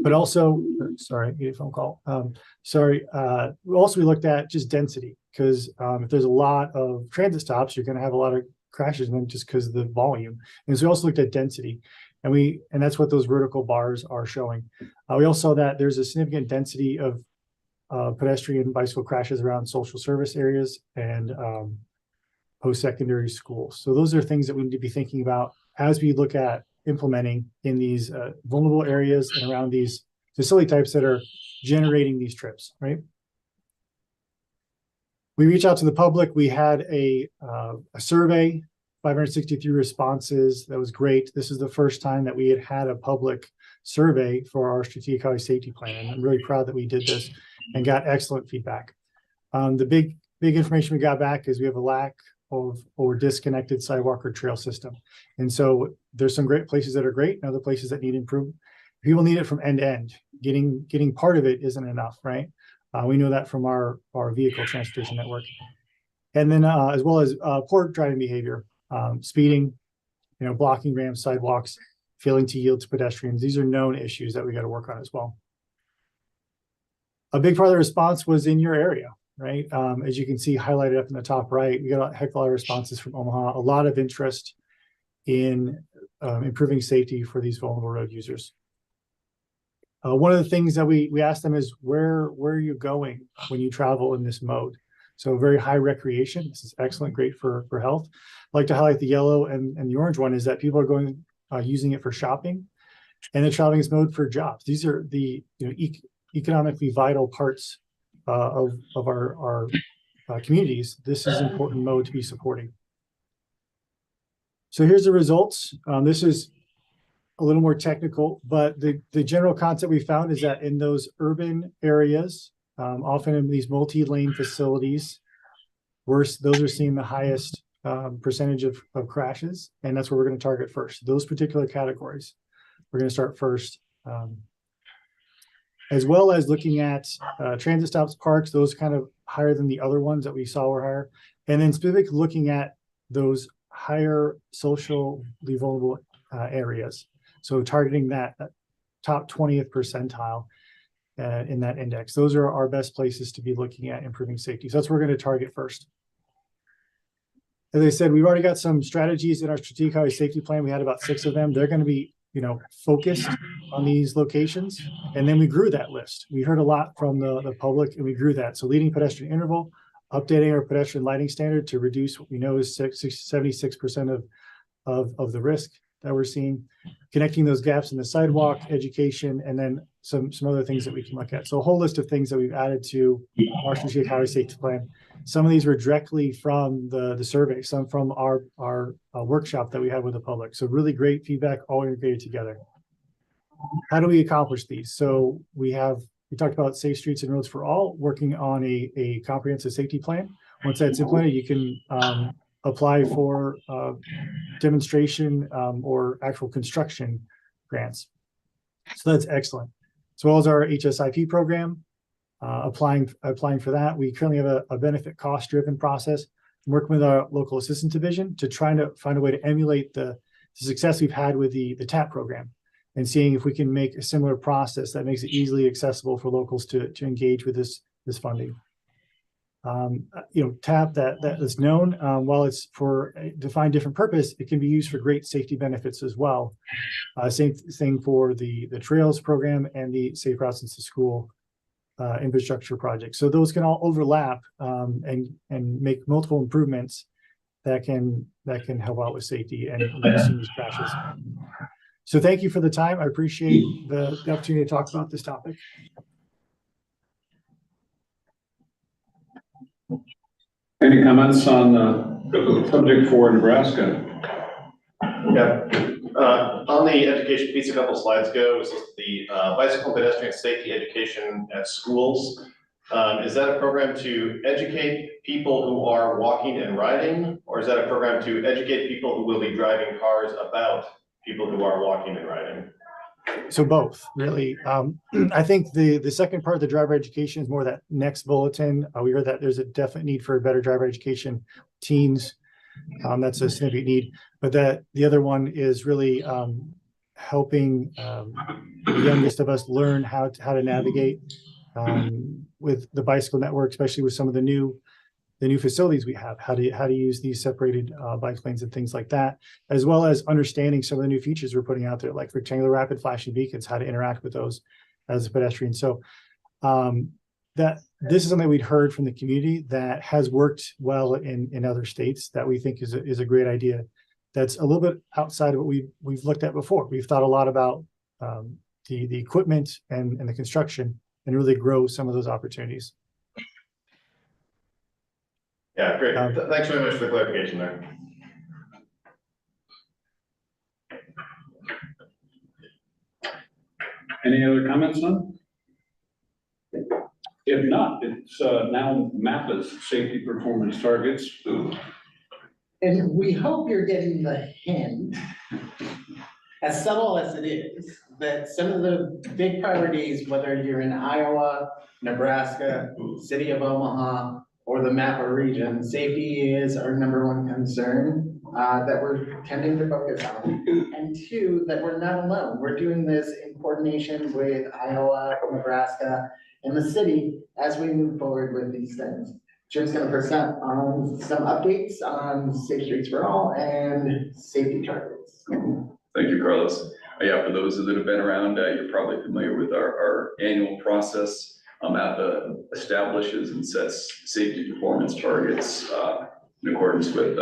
Speaker 15: But also, sorry, get a phone call. Also, we looked at just density, because if there's a lot of transit stops, you're going to have a lot of crashes just because of the volume. And so we also looked at density, and that's what those vertical bars are showing. We also saw that there's a significant density of pedestrian and bicycle crashes around social service areas and post-secondary schools. So those are things that we need to be thinking about as we look at implementing in these vulnerable areas and around these facility types that are generating these trips, right? We reached out to the public. We had a survey, 563 responses. That was great. This is the first time that we had a public survey for our strategic highway safety plan. And I'm really proud that we did this and got excellent feedback. The big information we got back is we have a lack of or disconnected sidewalk or trail system. And so there's some great places that are great and other places that need improvement. People need it from end to end. Getting part of it isn't enough, right? We know that from our vehicle transportation network. And then as well as poor driving behavior, speeding, blocking ramps, sidewalks, failing to yield to pedestrians. These are known issues that we got to work on as well. A big part of the response was in your area, right? As you can see highlighted up in the top right, we got a heck of a lot of responses from Omaha, a lot of interest in improving safety for these vulnerable road users. One of the things that we asked them is where are you going when you travel in this mode? So very high recreation. This is excellent, great for health. I'd like to highlight the yellow and the orange one is that people are going using it for shopping, and the traveling is mode for jobs. These are the economically vital parts of our communities. This is an important mode to be supporting. So here's the results. This is a little more technical, but the general concept we found is that in those urban areas, often in these multi-lane facilities, those are seeing the highest percentage of crashes, and that's where we're going to target first. Those particular categories, we're going to start first, as well as looking at transit stops, parks, those kind of higher than the other ones that we saw were higher, and then specifically looking at those higher socially vulnerable areas. So targeting that top 20th percentile in that index. Those are our best places to be looking at improving safety. So that's what we're going to target first. As I said, we've already got some strategies in our strategic highway safety plan. We had about 6 of them. They're going to be, focused on these locations. And then we grew that list. We heard a lot from the public, and we grew that. So leading pedestrian interval, updating our pedestrian lighting standard to reduce what we know is 76% of the risk that we're seeing, connecting those gaps in the sidewalk, education, and then some other things that we can look at. So a whole list of things that we've added to our strategic highway safety plan. Some of these were directly from the survey, some from our workshop that we had with the public. So really great feedback, all integrated together. How do we accomplish these? So we talked about Safe Streets and Roads for All, working on a comprehensive safety plan. Once that's implemented, you can apply for demonstration or actual construction grants. So that's excellent. As well as our HSIP program, applying for that. We currently have a benefit cost driven process. I'm working with our local assistance division to try to find a way to emulate the success we've had with the TAP program, and seeing if we can make a similar process that makes it easily accessible for locals to engage with this funding. TAP that is known, while it's for a defined different purpose, it can be used for great safety benefits as well. Same thing for the trails program and the Safe Routes into School infrastructure project. So those can all overlap and make multiple improvements that can help out with safety and reducing these crashes. So thank you for the time. I appreciate the opportunity to talk about this topic.
Speaker 1: Any comments on the subject for Nebraska?
Speaker 13: Yeah. On the education piece, a couple slides ago, was the bicycle pedestrian safety education at schools. Is that a program to educate people who are walking and riding, or is that a program to educate people who will be driving cars about people who are walking and riding?
Speaker 15: So both, really. I think the second part of the driver education is more that next bulletin. We heard that there's a definite need for better driver education. Teens, that's a significant need. But the other one is really helping the youngest of us learn how to navigate with the bicycle network, especially with some of the new facilities we have, how to use these separated bike lanes and things like that, as well as understanding some of the new features we're putting out there, like rectangular rapid flashing beacons, how to interact with those as a pedestrian. So that this is something we'd heard from the community that has worked well in other states that we think is a great idea. That's a little bit outside of what we've looked at before. We've thought a lot about the equipment and the construction, and really grow some of those opportunities.
Speaker 13: Yeah, great. Thanks very much for the clarification there.
Speaker 1: Any other comments on? If not, it's now MAPPA's safety performance targets.
Speaker 2: And we hope you're getting the hint, as subtle as it is, that some of the big priorities, whether you're in Iowa, Nebraska, City of Omaha, or the MAPPA region, safety is our #1 concern that we're tending to focus on. And 2, that we're not alone. We're doing this in coordination with Iowa, Nebraska, and the city as we move forward with these things. Jim's going to present on some updates on Safe Streets for All and safety targets.
Speaker 4: Thank you, Carlos. Yeah, for those that have been around, you're probably familiar with our annual process. MAPPA establishes and sets safety performance targets in accordance with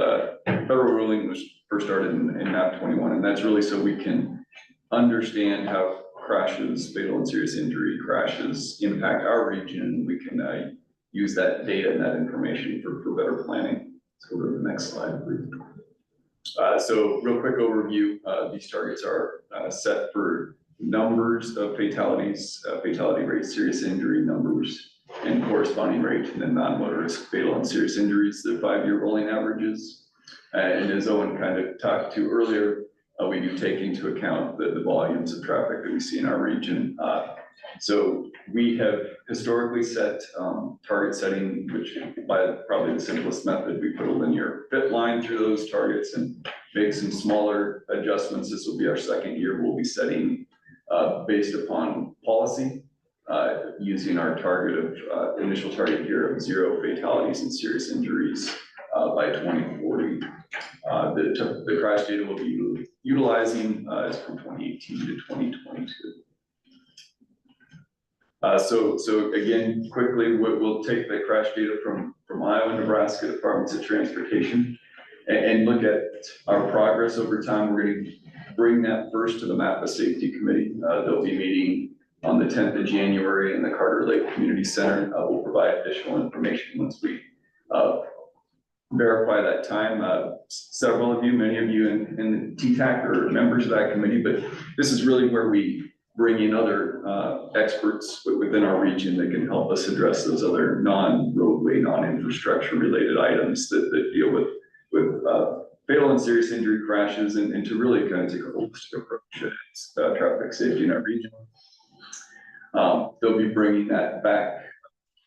Speaker 4: federal ruling, which first started in MAP 21. And that's really so we can understand how crashes, fatal and serious injury crashes impact our region. We can use that data and that information for better planning. Let's go to the next slide, please. So real quick overview, these targets are set for numbers of fatalities, fatality rate, serious injury numbers, and corresponding rate, and then non-motorist fatal and serious injuries, the 5-year rolling averages. And as Owen kind of talked to earlier, we do take into account the volumes of traffic that we see in our region. So we have historically set target setting, which by probably the simplest method, we put a linear fit line through those targets and make some smaller adjustments. This will be our second year. We'll be setting based upon policy, using our target of initial target here of 0 fatalities and serious injuries by 2040. The crash data we'll be utilizing is from 2018 to 2022. So again, quickly, we'll take the crash data from Iowa and Nebraska Departments of Transportation and look at our progress over time. We're going to bring that first to the MAPA Safety Committee. They'll be meeting on the 10th of January in the Carter Lake Community Center. We'll provide additional information once we verify that time. Several of you, many of you in the TTAC are members of that committee, but this is really where we bring in other experts within our region that can help us address those other non-roadway, non-infrastructure related items that deal with fatal and serious injury crashes, and to really kind of take a holistic approach to traffic safety in our region. They'll be bringing that back.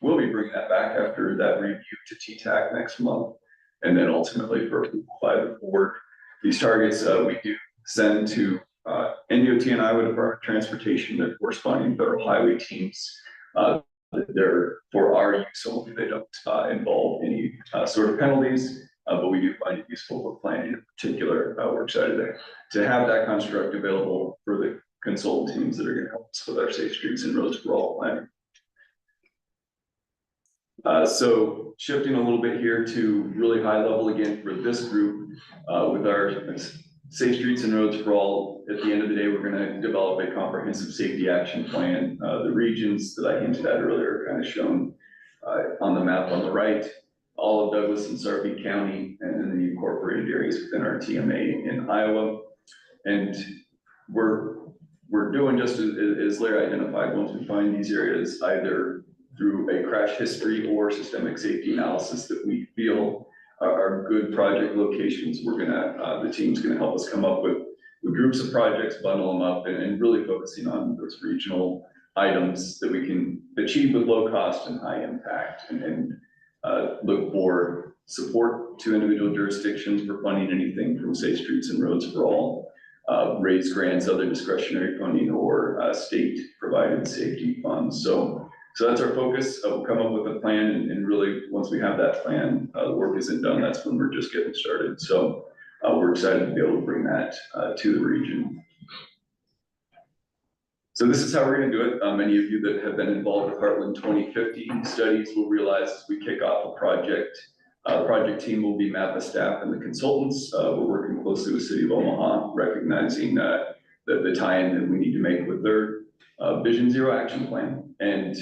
Speaker 4: We'll be bringing that back after that review to TTAC next month, and then ultimately for by the board. These targets we do send to NDOT and Iowa Department of Transportation, their corresponding federal highway teams. They're for our use only. They don't involve any sort of penalties, but we do find it useful for planning in particular. We're excited to have that construct available for the consultant teams that are going to help us with our safe streets and roads for all planning. So shifting a little bit here to really high level again for this group, with our Safe Streets and Roads for All. At the end of the day, we're going to develop a comprehensive safety action plan. The regions that I hinted at earlier are kind of shown on the map on the right. All of Douglas and Sarpy County, and then the incorporated areas within our TMA in Iowa. And we're doing just as Larry identified. Once we find these areas, either through a crash history or systemic safety analysis that we feel are good project locations, we're gonna, the team's gonna help us come up with groups of projects, bundle them up, and really focusing on those regional items that we can achieve with low cost and high impact, and look for support to individual jurisdictions for funding anything from Safe Streets and Roads for All, raise grants, other discretionary funding, or state provided safety funds. So that's our focus. We'll come up with a plan, and really, once we have that plan, the work isn't done. That's when we're just getting started. So we're excited to be able to bring that to the region. So this is how we're going to do it. Many of you that have been involved with Heartland 2050 studies will realize as we kick off a project, the project team will be MAPA staff and the consultants. We're working closely with City of Omaha, recognizing the tie-in that we need to make with their Vision Zero action plan. And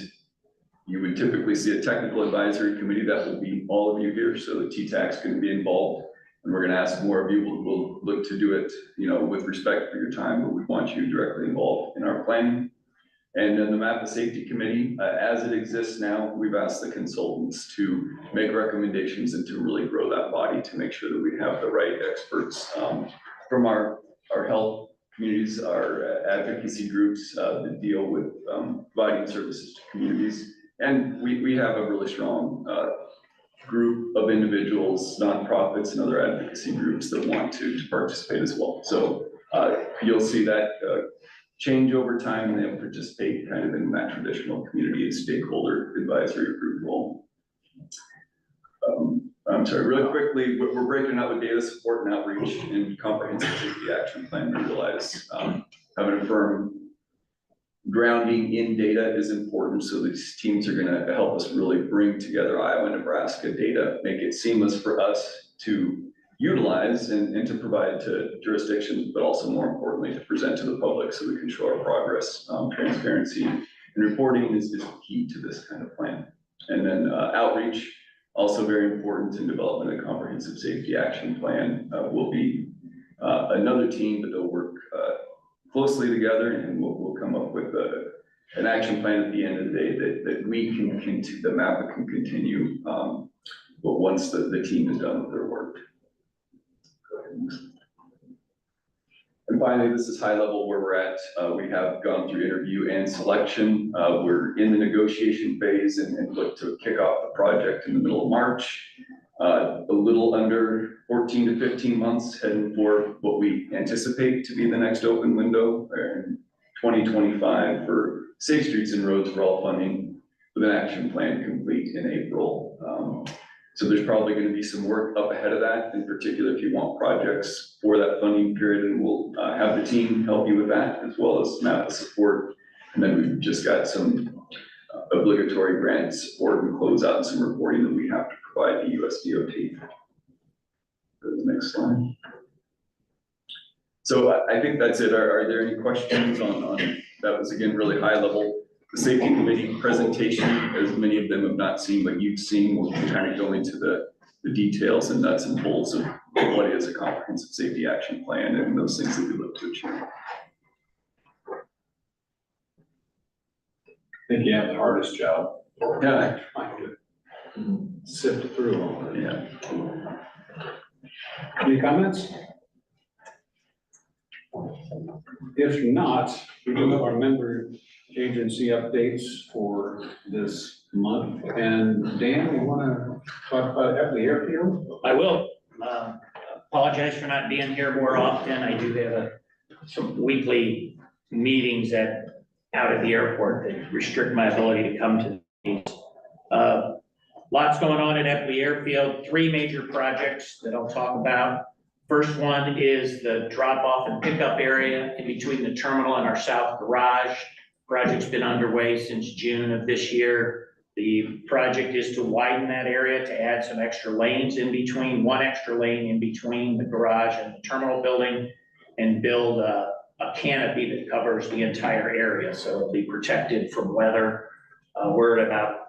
Speaker 4: you would typically see a technical advisory committee that will be all of you here. So the TTAC is going to be involved, and we're going to ask more of you. We'll look to do it, with respect for your time, but we want you directly involved in our planning. And then the MAPA Safety Committee, as it exists now, we've asked the consultants to make recommendations and to really grow that body to make sure that we have the right experts from our health communities, our advocacy groups that deal with providing services to communities. And we have a really strong group of individuals, nonprofits, and other advocacy groups that want to participate as well. So you'll see that change over time, and they'll participate kind of in that traditional community and stakeholder advisory group role. I'm sorry, really quickly, we're breaking out with data support and outreach and comprehensive safety action plan. We realize having a firm grounding in data is important. So these teams are going to help us really bring together Iowa and Nebraska data, make it seamless for us to utilize and to provide to jurisdictions, but also more importantly, to present to the public so we can show our progress. Transparency and reporting is key to this kind of plan. And then outreach, Also very important in development of a comprehensive safety action plan will be another team, but they'll work closely together, and we'll come up with an action plan at the end of the day that we can continue, the MAPA can continue, but once the team is done with their work. Go ahead. And finally, this is high level where we're at. We have gone through interview and selection. We're in the negotiation phase and look to kick off the project in the middle of March. A little under 14 to 15 months heading for what we anticipate to be the next open window in 2025 for Safe Streets and Roads for All funding with an action plan complete in April. So there's probably going to be some work up ahead of that, in particular if you want projects for that funding period, and we'll have the team help you with that, as well as MAPA support. And then we've just got some obligatory grant support and closeout and some reporting that we have to provide the US DOT. Go to the next slide. So I think that's it. Are there any questions on that? Was again really high level. The safety committee presentation, as many of them have not seen, but you've seen, we'll kind of go into the details and nuts and bolts of what is a comprehensive safety action plan and those things that we look to achieve.
Speaker 1: I think you have the hardest job.
Speaker 4: Yeah.
Speaker 1: Trying to sift through all of it.
Speaker 4: Yeah.
Speaker 1: Any comments? If not, we do have our member agency updates for this month. And Dan, you want to talk about the airfield?
Speaker 7: I will. Apologize for not being here more often. I do have some weekly meetings out at the airport that restrict my ability to come to these. Lots going on at Epley Airfield, 3 major projects that I'll talk about. First one is the drop-off and pickup area in between the terminal and our south garage. Project's been underway since June of this year. The project is to widen that area to add some extra lanes in between, 1 extra lane in between the garage and the terminal building, and build a canopy that covers the entire area. So it'll be protected from weather. We're at about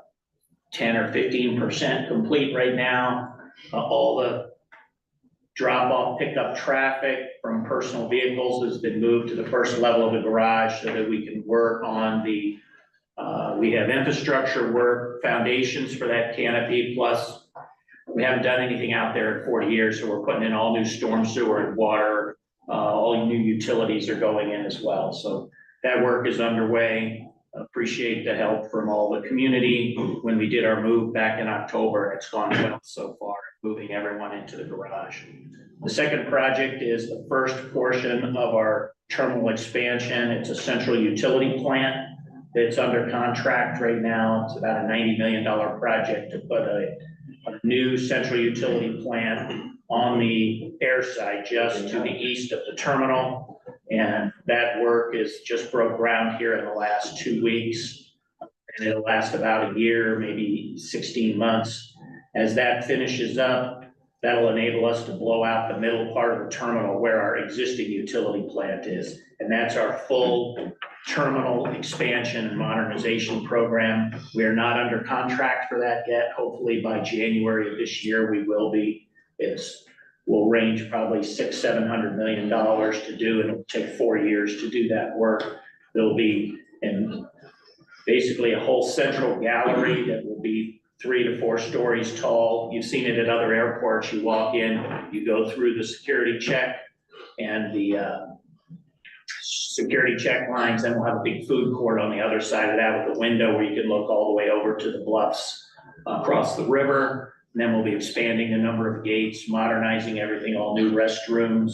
Speaker 7: 10 or 15% complete right now. All the drop-off pickup traffic from personal vehicles has been moved to the first level of the garage so that we can work on the, we have infrastructure work, foundations for that canopy, plus we haven't done anything out there in 40 years, so we're putting in all new storm sewer and water, all new utilities are going in as well. So that work is underway. Appreciate the help from all the community when we did our move back in October. It's gone well so far, moving everyone into the garage. The second project is the first portion of our terminal expansion. It's a central utility plant that's under contract right now. It's about a $90 million project to put a new central utility plant on the air side just to the east of the terminal. And that work is just broke ground here in the last 2 weeks. And it'll last about a year, maybe 16 months. As that finishes up, that'll enable us to blow out the middle part of the terminal where our existing utility plant is. And that's our full terminal expansion and modernization program. We are not under contract for that yet. Hopefully by January of this year, we will be. Will range probably $600–700 million to do, and it'll take 4 years to do that work. There'll be basically a whole central gallery that will be 3 to 4 stories tall. You've seen it at other airports. You walk in, you go through the security check and the security check lines, then we'll have a big food court on the other side of that with a window where you can look all the way over to the bluffs across the river. And then we'll be expanding the number of gates, modernizing everything, all new restrooms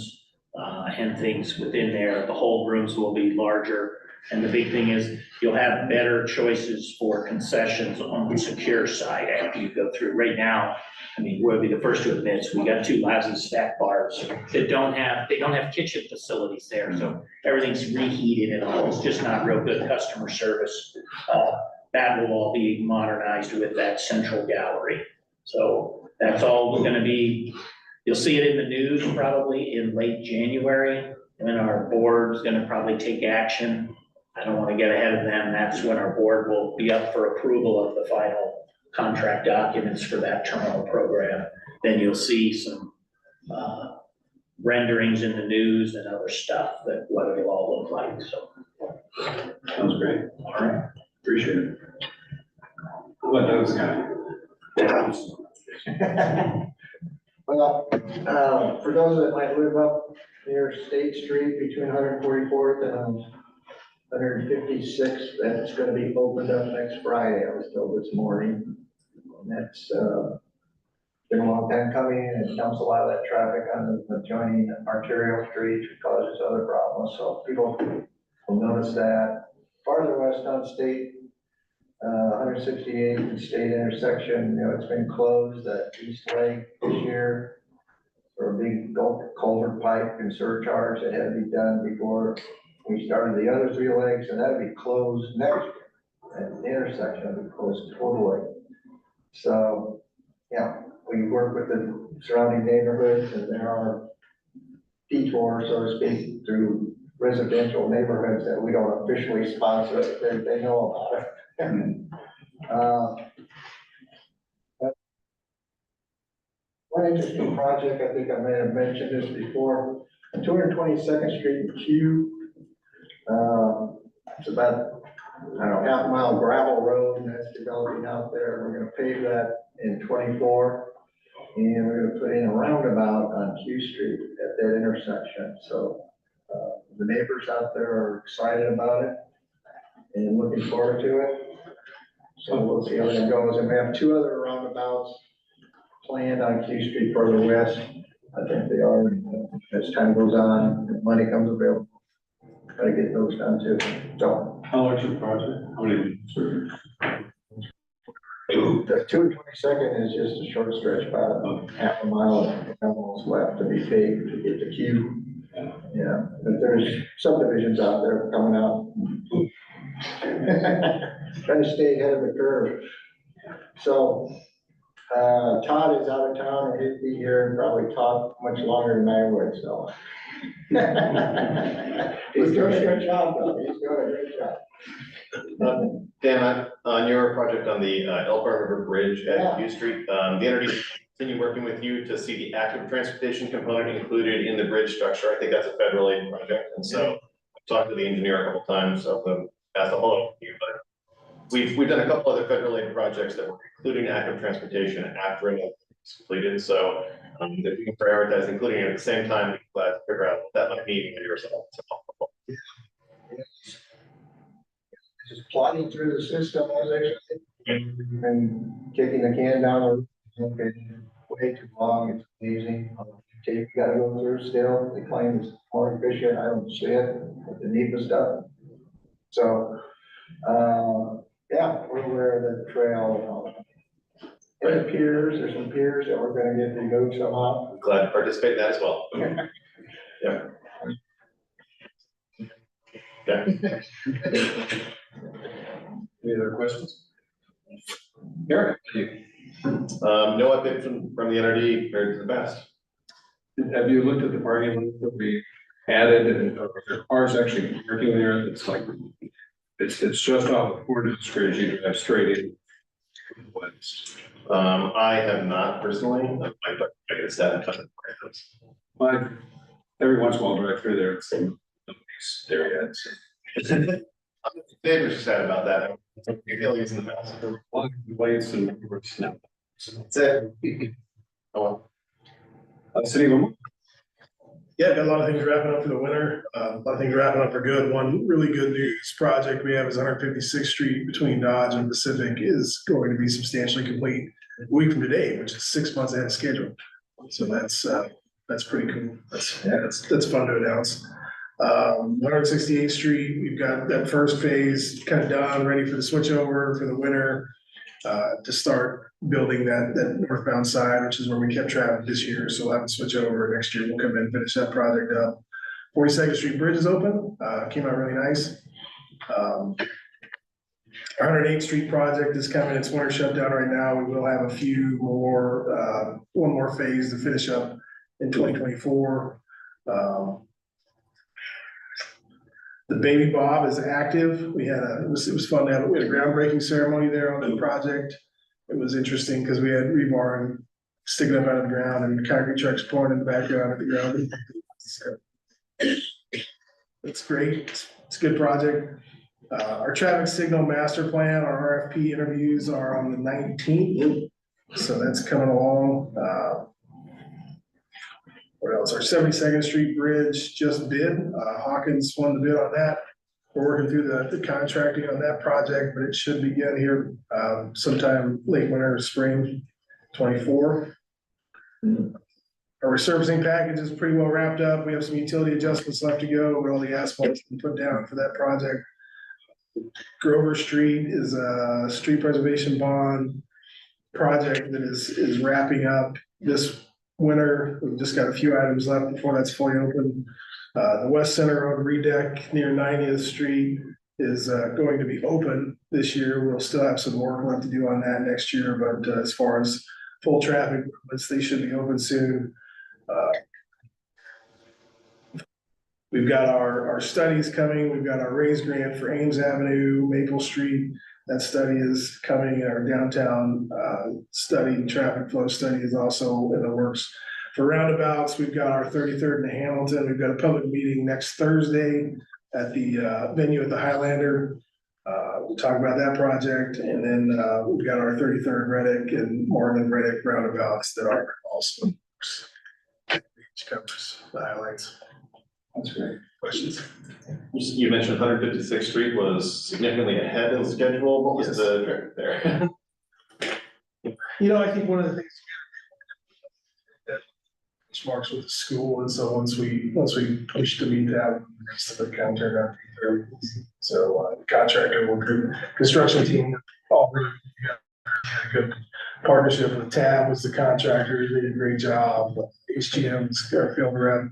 Speaker 7: and things within there. The hold rooms will be larger. And the big thing is you'll have better choices for concessions on the secure side after you go through. Right now, I mean, we'll be the first to admit, we got 2 lousy snack bars that don't have kitchen facilities there. So everything's reheated and all. It's just not real good customer service. That will all be modernized with that central gallery. So that's all going to be, you'll see it in the news probably in late January, when our board is going to probably take action. I don't want to get ahead of them. That's when our board will be up for approval of the final contract documents for that terminal program, then you'll see some renderings in the news and other stuff that what it'll all look like, so.
Speaker 1: Sounds great. All right, appreciate it. What those guys?
Speaker 16: Well, for those that might live up near State Street between 144th and 156th, that's gonna be opened up next Friday, I was told this morning. And that's, been a long time coming, and it dumps a lot of that traffic on the adjoining arterial streets, which causes other problems, so people will notice that. Farther west on State, 168th and State intersection, you know, it's been closed, that east leg this year for a big culvert pipe and surcharge that had to be done before we started the other three legs, and that'll be closed next year. And the intersection will be closed totally. So, yeah, we work with the surrounding neighborhoods, and there are detours, so to speak, through residential neighborhoods that we don't officially sponsor, they know about it. One interesting project, I think I may have mentioned this before, 222nd Street in Q. It's about, I don't know, half a mile gravel road, and that's developing out there. We're gonna pave that in 24, and we're gonna put in a roundabout on Q Street at that intersection. So the neighbors out there are excited about it and looking forward to it. So we'll see how that goes. And we have two other roundabouts planned on Q Street further west. I think they are, as time goes on, and money comes available, try to get those done too. So.
Speaker 1: How large is the project? How many?
Speaker 16: The 222nd is just a short stretch, about half a mile, and almost left to be paved to get to Q. Yeah, but there's subdivisions out there coming out. Trying to stay ahead of the curve. So, Todd is out of town, or he'd be here and probably talk much longer than I would, so. He's doing a good job, though. He's doing a great job.
Speaker 13: Dan, on your project on the Elkhorn River Bridge at U Street, the entity continue working with you to see the active transportation component included in the bridge structure. I think that's a federal aid project, and so I've talked to the engineer a couple times, so as a whole, but we've done a couple other federal aid projects that were including active transportation after it was completed. So if you can prioritize including it at the same time, we'd be glad to figure out what that might mean for yourself.
Speaker 16: Just plodding through the system as and kicking the can down the road, way too long. It's amazing. Tape you gotta go through still. They claim it's more efficient. I don't see it with the NEPA stuff. So, yeah, we're aware of the trail. It appears there's some piers that we're gonna get to go somehow.
Speaker 13: Glad to participate in that as well. Yeah.
Speaker 1: Any other questions? Eric?
Speaker 13: No update from the NRD compared to the past.
Speaker 1: Have you looked at the parking lot that we added, and are there cars actually parking there? It's like, it's just off of Ford Street, you have straight in.
Speaker 13: I have not personally, I get a stat and touch it.
Speaker 1: But every once in a while, drive through there, it's nobody's there yet.
Speaker 13: David's just sad about that. You're feeling it's in the past.
Speaker 1: Lights and snow.
Speaker 13: That's it. Oh, well.
Speaker 1: City of Vermont.
Speaker 17: Yeah, got a lot of things wrapping up for the winter. A lot of things wrapping up are good. One really good news project we have is 156th Street between Dodge and Pacific is going to be substantially complete a week from today, which is 6 months ahead of schedule. So that's pretty cool. That's fun to announce. 168th Street, we've got that first phase kind of done, ready for the switchover for the winter, to start building that northbound side, which is where we kept traffic this year. So we'll have to switch over next year. We'll come in and finish that project up. 42nd Street Bridge is open, came out really nice. 108th Street project is coming. It's winter shutdown right now. We will have a few more, one more phase to finish up in 2024. The Baby Bob is active. It was fun to have, we had a groundbreaking ceremony there on the project. it was interesting because we had rebar sticking up out of the ground and concrete trucks pouring in the background at the ground. So, it's great. It's a good project. Our traffic signal master plan, our RFP interviews are on the 19th. So that's coming along. What else? Our 72nd Street Bridge just bid. Hawkins won the bid on that. We're working through the contracting on that project, but it should begin here sometime late winter or spring 24. Our resurfacing package is pretty well wrapped up. We have some utility adjustments left to go, but all the asphalt's been put down for that project. Grover Street is a street preservation bond project that is wrapping up this winter. We've just got a few items left before that's fully open. The West Center Road redeck near 90th Street is going to be open this year. We'll still have some work left to do on that next year, but as far as full traffic, they should be open soon. We've got our studies coming. We've got our raise grant for Ames Avenue, Maple Street. That study is coming. Our downtown study, traffic flow study is also in the works. For roundabouts, we've got our 33rd in Hamilton. We've got a public meeting next Thursday at the venue at the Highlander. We'll talk about that project. And then we've got our 33rd Reddick and Marvin Reddick roundabouts that are also in the works. Which covers the highlights.
Speaker 13: That's great. Questions? You mentioned 156th Street was significantly ahead of schedule. What was the trick there?
Speaker 17: I think one of the things that benchmarks with the school, and so once we push to meet that, the rest of the counter out there. So the contractor will group construction team all really had a good partnership with TAB was the contractor. They did a great job. HGM's our field rep.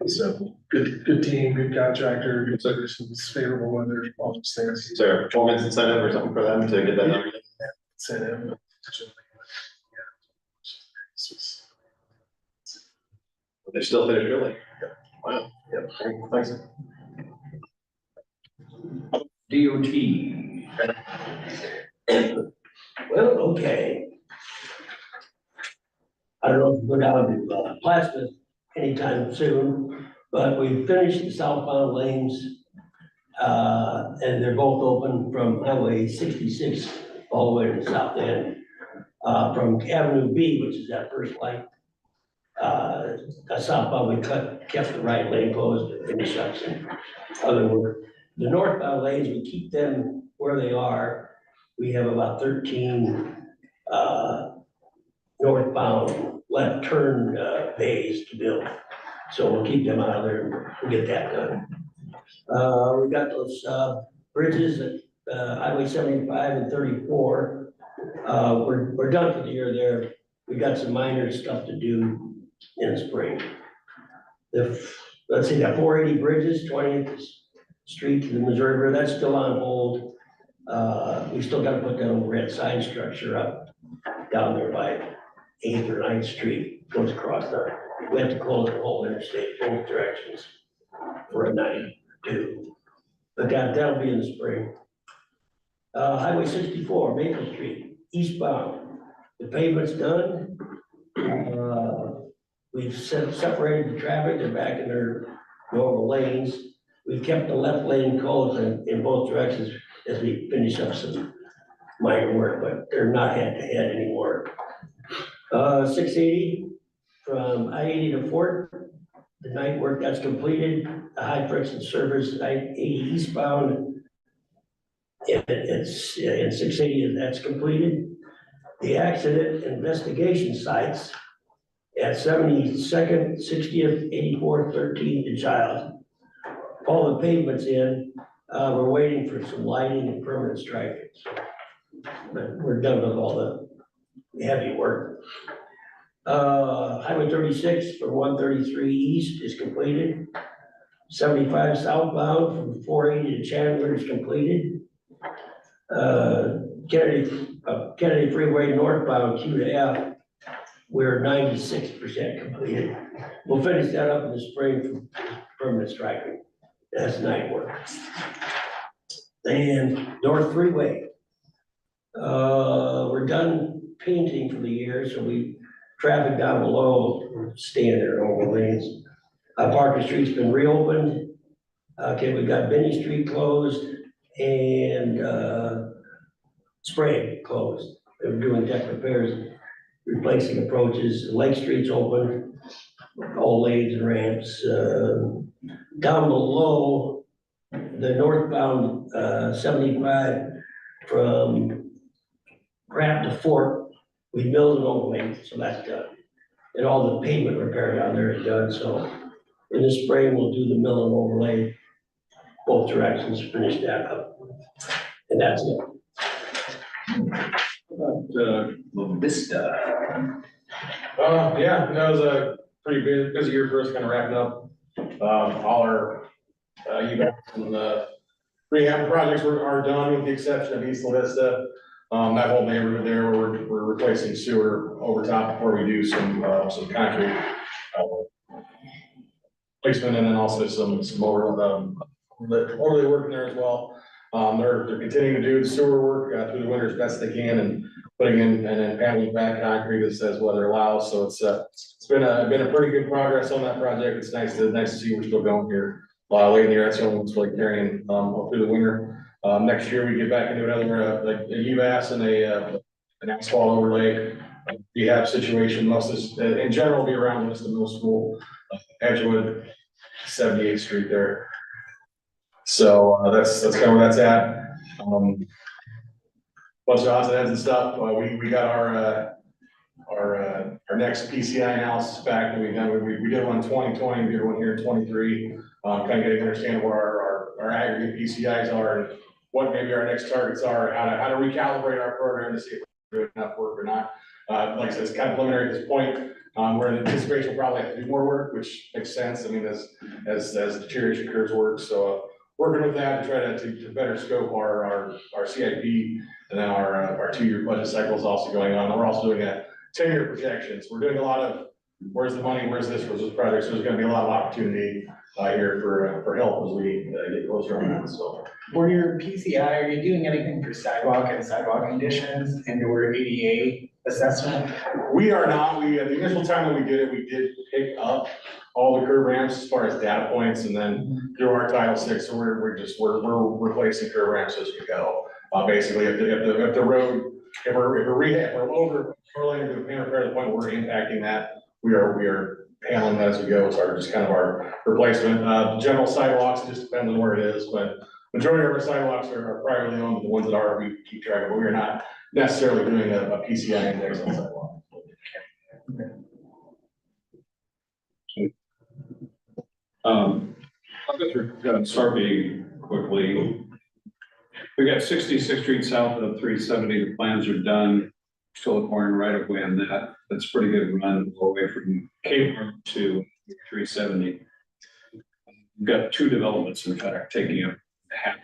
Speaker 17: So good team, good contractor, good conditions, favorable weather, all those things.
Speaker 13: Is there a performance incentive or something for them to get that done?
Speaker 17: Incentive.
Speaker 13: They're still finished early. Wow. Yep. Thanks.
Speaker 18: DOT. Well, okay. I don't know if we'll go down to Plattsmouth anytime soon, but we finished the southbound lanes. And they're both open from Highway 66 all the way to the south end. From Avenue B, which is that first light, southbound, we kept the right lane closed to finish up some other work. The northbound lanes, we keep them where they are. We have about 13 northbound left turn bays to build. So we'll keep them out of there and we'll get that done. We got those bridges at Highway 75 and 34. We're done for the year there. We got some minor stuff to do in the spring. Let's see, that 480 bridges, 20th Street to the Missouri River, that's still on hold. We still got to put that overhead sign structure up down there by 8th or 9th Street, goes across there. We have to close the whole interstate both directions for a night too. But that'll be in the spring. Highway 64, Maple Street, eastbound. The pavement's done. We've separated the traffic. They're back in their normal lanes. We've kept the left lane closed in both directions as we finish up some minor work, but they're not head-to-head anymore. 680 from I-80 to Fort. The night work that's completed. The high friction service, I-80 eastbound. It's in 680, that's completed. The accident investigation sites at 72nd, 60th, 84th, 13th, and Child. All the pavements in. We're waiting for some lighting and permanent striping. But we're done with all the heavy work. Highway 36 from 133 east is completed. 75 southbound from 480 to Chandler is completed. Kennedy Freeway northbound Q to F, we're 96% completed. We'll finish that up in the spring for permanent striping. That's night work. And North Freeway, We're done painting for the year, so traffic down below, we're staying there over lanes. Parker Street's been reopened. Okay, we got Benny Street closed and, Sprague closed. They're doing deck repairs, replacing approaches. Lake Street's open, all lanes and ramps. Down below, the northbound, 75 from Grant to Fort, we milled and overlaid, so that's done. And all the pavement repair down there is done, so in the spring, we'll do the mill and overlay, both directions, finish that up. And that's it.
Speaker 1: About, Vista.
Speaker 6: Yeah, that was a pretty busy year for us, kind of wrapping up. All our, events and the rehab projects are done with the exception of East La Vista. That whole neighborhood there, we're replacing sewer over top before we do some concrete placement, and then also some overlay work in there as well. They're continuing to do the sewer work through the winter as best they can, and putting in and then paneling back concrete as weather allows. So it's been a pretty good progress on that project. It's nice to see we're still going here. Late in the year, that's the only one's really carrying up through the winter. Next year we get back into another like a UMass and an asphalt overlay rehab situation. Most of this, in general, will be around Vista Middle School, Edgewood, 78th Street there. So that's kind of where that's at. Bunch of odds and ends and stuff. We got our next PCI analysis back that we've done. We did one in 2020, we did one here in 23. Kind of getting to understand where our aggregate PCIs are and what maybe our next targets are, how to recalibrate our program to see if we're doing enough work or not. Like I said, it's kind of preliminary at this point. We're in anticipation we'll probably have to do more work, which makes sense. I mean, as deterioration occurs, work. So working with that to try to better scope our CIP, and then our 2-year budget cycle is also going on. We're also doing a 10-year projections. We're doing a lot of where's the money, where's this project. So there's going to be a lot of opportunity here for help as we get closer on that. So
Speaker 2: for your PCI, are you doing anything for sidewalk and sidewalk conditions and or ADA assessment?
Speaker 6: We are not. The initial time that we did it, we did pick up all the curb ramps as far as data points, and then through our Title VI, so we're replacing curb ramps as we go. Basically, if the road, if we're overlaying to the paint repair to the point where we're impacting that, we are handling that as we go. So just kind of our replacement. General sidewalks, it just depends on where it is, but majority of our sidewalks are privately owned. The ones that are, we keep track of, but we are not necessarily doing a PCI index on sidewalk.
Speaker 1: I'll go through Sarpy quickly. We got 66th Street south of 370. The plans are done. Still acquiring right of way on that. That's a pretty good run all the way from Cape Road to 370. We've got 2 developments, in fact, taking up half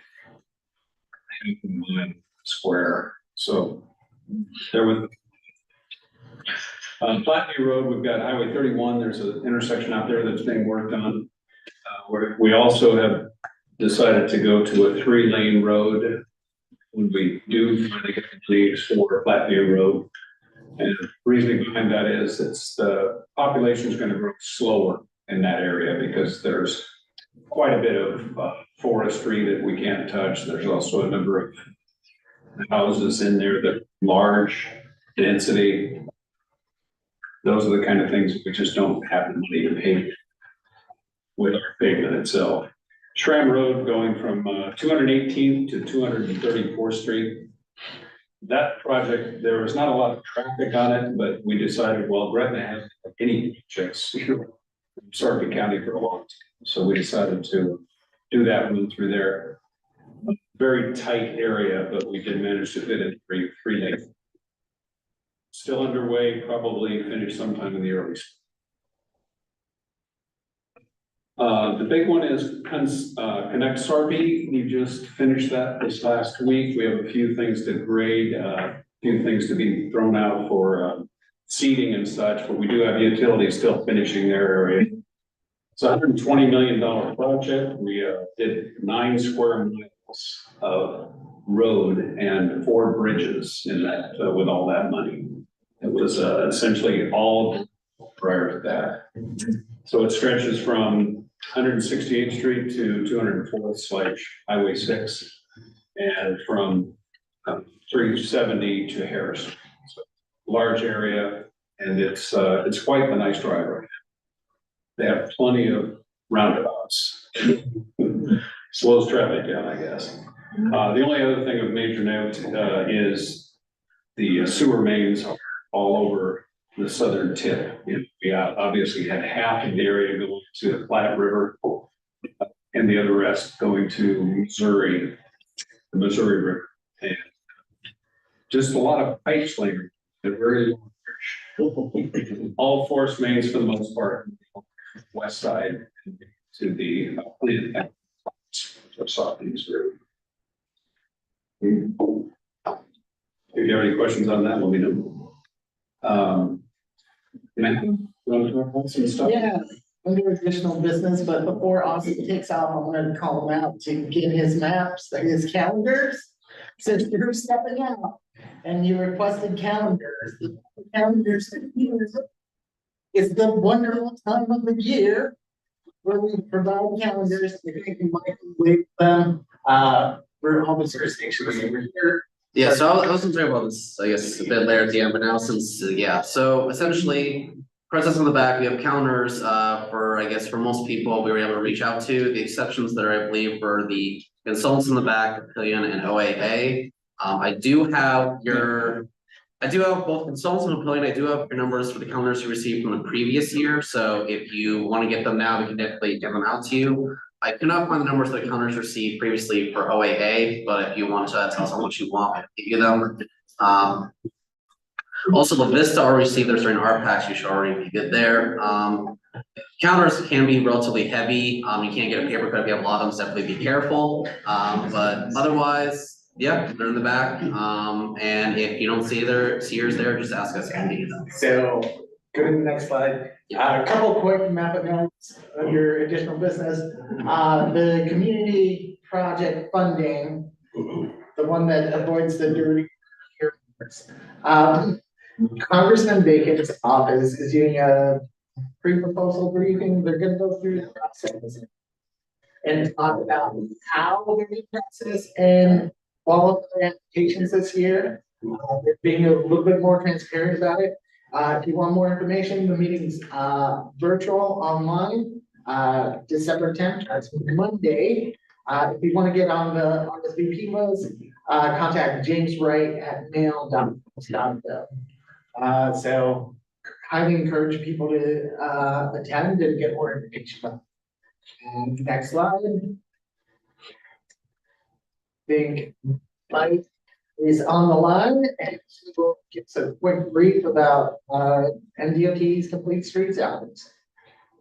Speaker 1: a mile square. So there with Platteview Road, we've got Highway 31. There's an intersection out there that's being worked on. We also have decided to go to a 3-lane road when we do finally get the leaves for Platteview Road. And the reasoning behind that is the population is going to grow slower in that area because there's quite a bit of forestry that we can't touch. There's also a number of houses in there that are large density. Those are the kind of things that we just don't have the money to pay with our pavement itself. Schramm Road going from 218th to 234th Street. That project, there was not a lot of traffic on it, but we decided, well, Gretna has any projects in Sarpy County for a long time. So we decided to do that one through there. A very tight area, but we did manage to fit in 3 lanes. Still underway, probably finish sometime in the early spring. The big one is Connect Sarpy. We just finished that this last week. We have a few things to grade, a few things to be thrown out for seeding and such, but we do have utilities still finishing their area. It's a $120 million project. We did 9 square miles of road and 4 bridges in that, with all that money. It was essentially all prior to that. So it stretches from 168th Street to 204th / Highway 6, and from 370 to Harris. So, large area, and it's quite a nice drive right now. They have plenty of roundabouts. Slows traffic down, I guess. The only other thing of major note is the sewer mains are all over the southern tip. We obviously had half of the area going to the Platte River and the other rest going to Missouri, the Missouri River. And just a lot of pipes laying at very long. All force mains for the most part, west side to the plant. If you have any questions on that, let me know. Matt, you want to talk about some stuff?
Speaker 2: Yeah, under additional business, but before Austin takes off, I wanted to call him out to get his maps, his calendars. Since you're stepping out and you requested calendars, the calendars is the wonderful time of the year where we provide calendars. If you can microwave them, for all the jurisdictions over here.
Speaker 5: Yeah, so I was gonna talk about this, I guess, a bit later at the end, but now since, yeah, so essentially, process on the back, we have calendars, for, I guess, for most people, we were able to reach out to. The exceptions that are, I believe, were the consultants in the back, Papillion and OAA. I do have both consultants and Papillion. I do have your numbers for the calendars you received from the previous year. So if you want to get them now, we can definitely get them out to you. I could not find the numbers that the calendars received previously for OAA, but if you want to tell us how much you want, I can give you them. Also, the Vista already received theirs during our packs, you should already be good there. Calendars can be relatively heavy. You can't get a paper cut if you have a lot of them, so definitely be careful. But otherwise, yeah, they're in the back. And if you don't see yours there, just ask us and get them.
Speaker 2: So go to the next slide. A couple quick map notes under additional business. The community project funding, the one that avoids the dirty airports. Congressman Bacon's office is doing a pre-proposal briefing. They're gonna go through the process and talk about how they're going to process and qualify applications this year. They're being a little bit more transparent about it. If you want more information, the meeting's virtual online, December 10th, that's Monday. If you want to get on the RSVP list, contact James Wright at mail.gov. So highly encourage people to attend and get more information. And next slide. I think Mike is on the line and he will give us a quick brief about NDOT's Complete Streets efforts.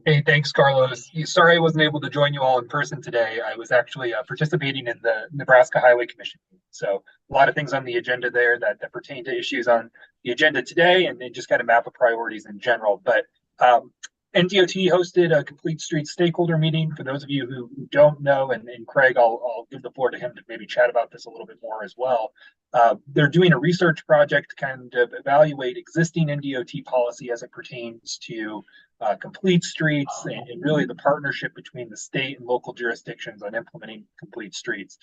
Speaker 19: Hey, thanks, Carlos. Sorry I wasn't able to join you all in person today. I was actually participating in the Nebraska Highway Commission. So a lot of things on the agenda there that pertain to issues on the agenda today, and then just kind of map of priorities in general. But NDOT hosted a Complete Streets stakeholder meeting. For those of you who don't know, and Craig, I'll give the floor to him to maybe chat about this a little bit more as well. They're doing a research project to kind of evaluate existing NDOT policy as it pertains to complete streets and really the partnership between the state and local jurisdictions on implementing complete streets.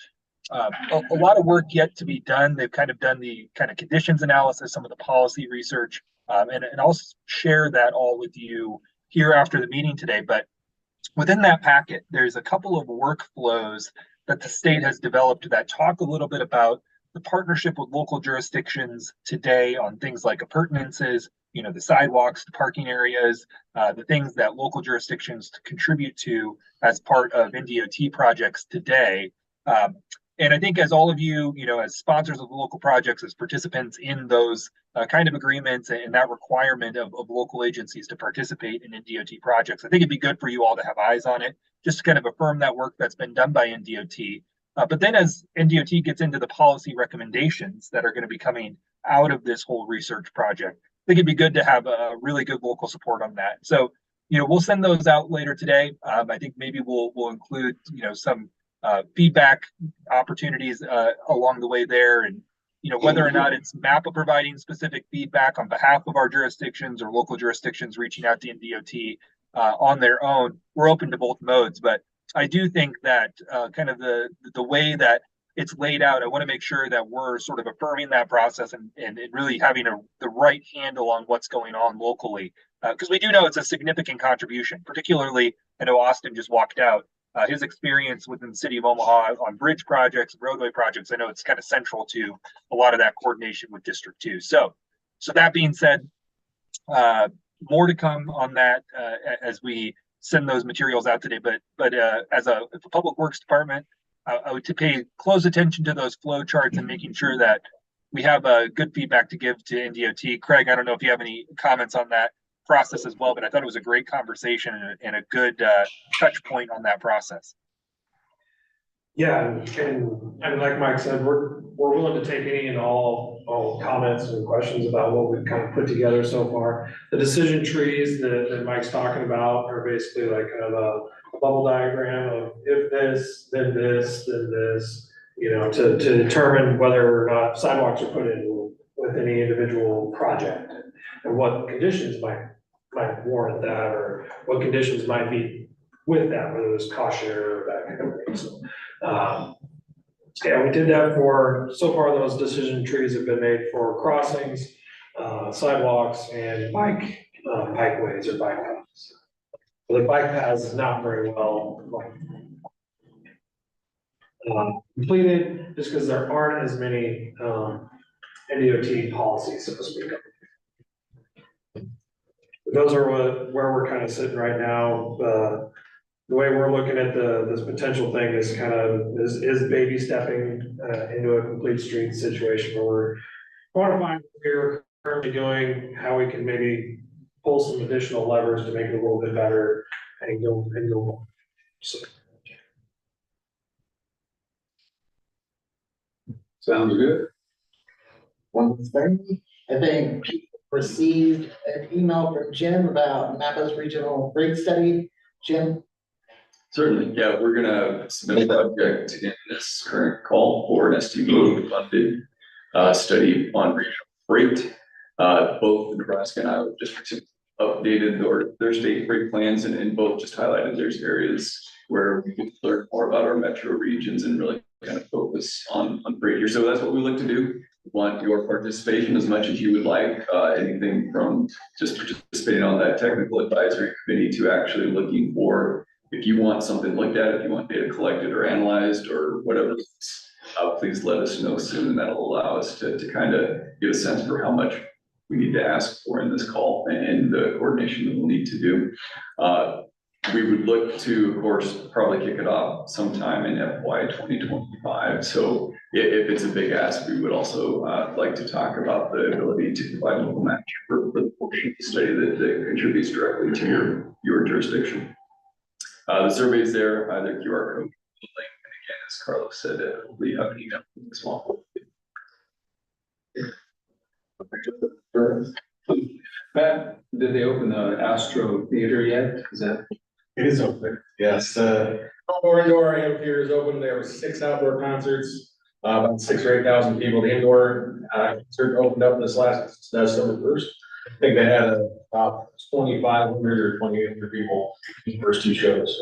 Speaker 19: A lot of work yet to be done. They've kind of done the kind of conditions analysis, some of the policy research, and I'll share that all with you here after the meeting today. But within that packet, there's a couple of workflows that the state has developed that talk a little bit about the partnership with local jurisdictions today on things like appurtenances, you know, the sidewalks, the parking areas, the things that local jurisdictions contribute to as part of NDOT projects today. And I think as all of you, you know, as sponsors of local projects, as participants in those kind of agreements and that requirement of local agencies to participate in NDOT projects, I think it'd be good for you all to have eyes on it, just to kind of affirm that work that's been done by NDOT. But then as NDOT gets into the policy recommendations that are going to be coming out of this whole research project, I think it'd be good to have a really good local support on that. So, you know, we'll send those out later today. I think maybe we'll include, you know, some feedback opportunities along the way there, and whether or not it's MAPPA providing specific feedback on behalf of our jurisdictions or local jurisdictions reaching out to NDOT on their own. We're open to both modes, but I do think that kind of the way that it's laid out, I want to make sure that we're sort of affirming that process and really having the right handle on what's going on locally. Because we do know it's a significant contribution, particularly, I know Austin just walked out. His experience within the city of Omaha on bridge projects, roadway projects, I know it's kind of central to a lot of that coordination with District 2. So that being said, more to come on that as we send those materials out today. But as a public works department, I would pay close attention to those flow charts and making sure that we have good feedback to give to NDOT. Craig, I don't know if you have any comments on that process as well, but I thought it was a great conversation and a good touch point on that process.
Speaker 20: Yeah, and like Mike said, we're willing to take any and all comments and questions about what we've kind of put together so far. The decision trees that Mike's talking about are basically like kind of a bubble diagram of if this, then this, then this, to determine whether or not sidewalks are put in with any individual project and what conditions might warrant that, or what conditions might be with that, whether it's cautionary or that kind of thing. So, yeah, we did that so far those decision trees have been made for crossings, sidewalks, and bikeways or bike paths. The bike paths is not very well completed, just because there aren't as many NDOT policies, so to speak. Those are where we're kind of sitting right now. The way we're looking at this potential thing is kind of is baby stepping into a complete street situation where we're quantifying what we're currently doing, how we can maybe pull some additional levers to make it a little bit better and go more. So.
Speaker 1: Sounds good.
Speaker 16: One thing, I think people received an email from Jim about MAPPA's regional rate study. Jim?
Speaker 4: Certainly, yeah, we're gonna submit a project in this current call for an STB funded study on regional freight. Both Nebraska and Iowa districts have updated their state freight plans and both just highlighted there's areas where we can learn more about our metro regions and really kind of focus on freight here. So that's what we look to do. We want your participation as much as you would like, anything from just participating on that technical advisory committee to actually looking for, if you want something looked at, if you want data collected or analyzed or whatever, please let us know soon, and that'll allow us to kind of get a sense for how much we need to ask for in this call and the coordination that we'll need to do. We would look to, of course, probably kick it off sometime in FY 2025. So if it's a big ask, we would also like to talk about the ability to provide local match for the portion of the study that contributes directly to your jurisdiction. The surveys there, either QR code, link, and again, as Carlos said, we have an email as well.
Speaker 1: Matt, did they open the Astro Theater yet?
Speaker 6: It is open, yes. Indoor amphitheater is open. There were 6 outdoor concerts, about 6,000 or 8,000 people. The indoor concert opened up this last December 1st. I think they had about 2,500 or 2,800 people in the first 2 shows.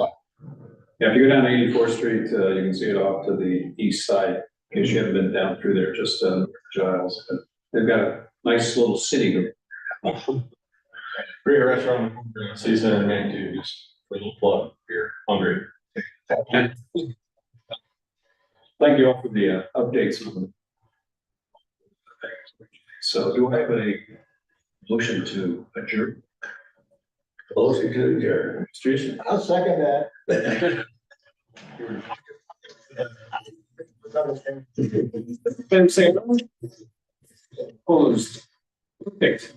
Speaker 1: Yeah, if you go down 84th Street, you can see it off to the east side. In case you haven't been down through there, just Giles. But they've got a nice little city.
Speaker 6: Great restaurant in the city center in Manitou, just a little plug if you're hungry.
Speaker 1: Thank you all for the updates. So do I have a motion to adjourn? Motion to adjourn. Mr.
Speaker 16: I'll second that.
Speaker 1: Ben Sam. Opposed. Perfect.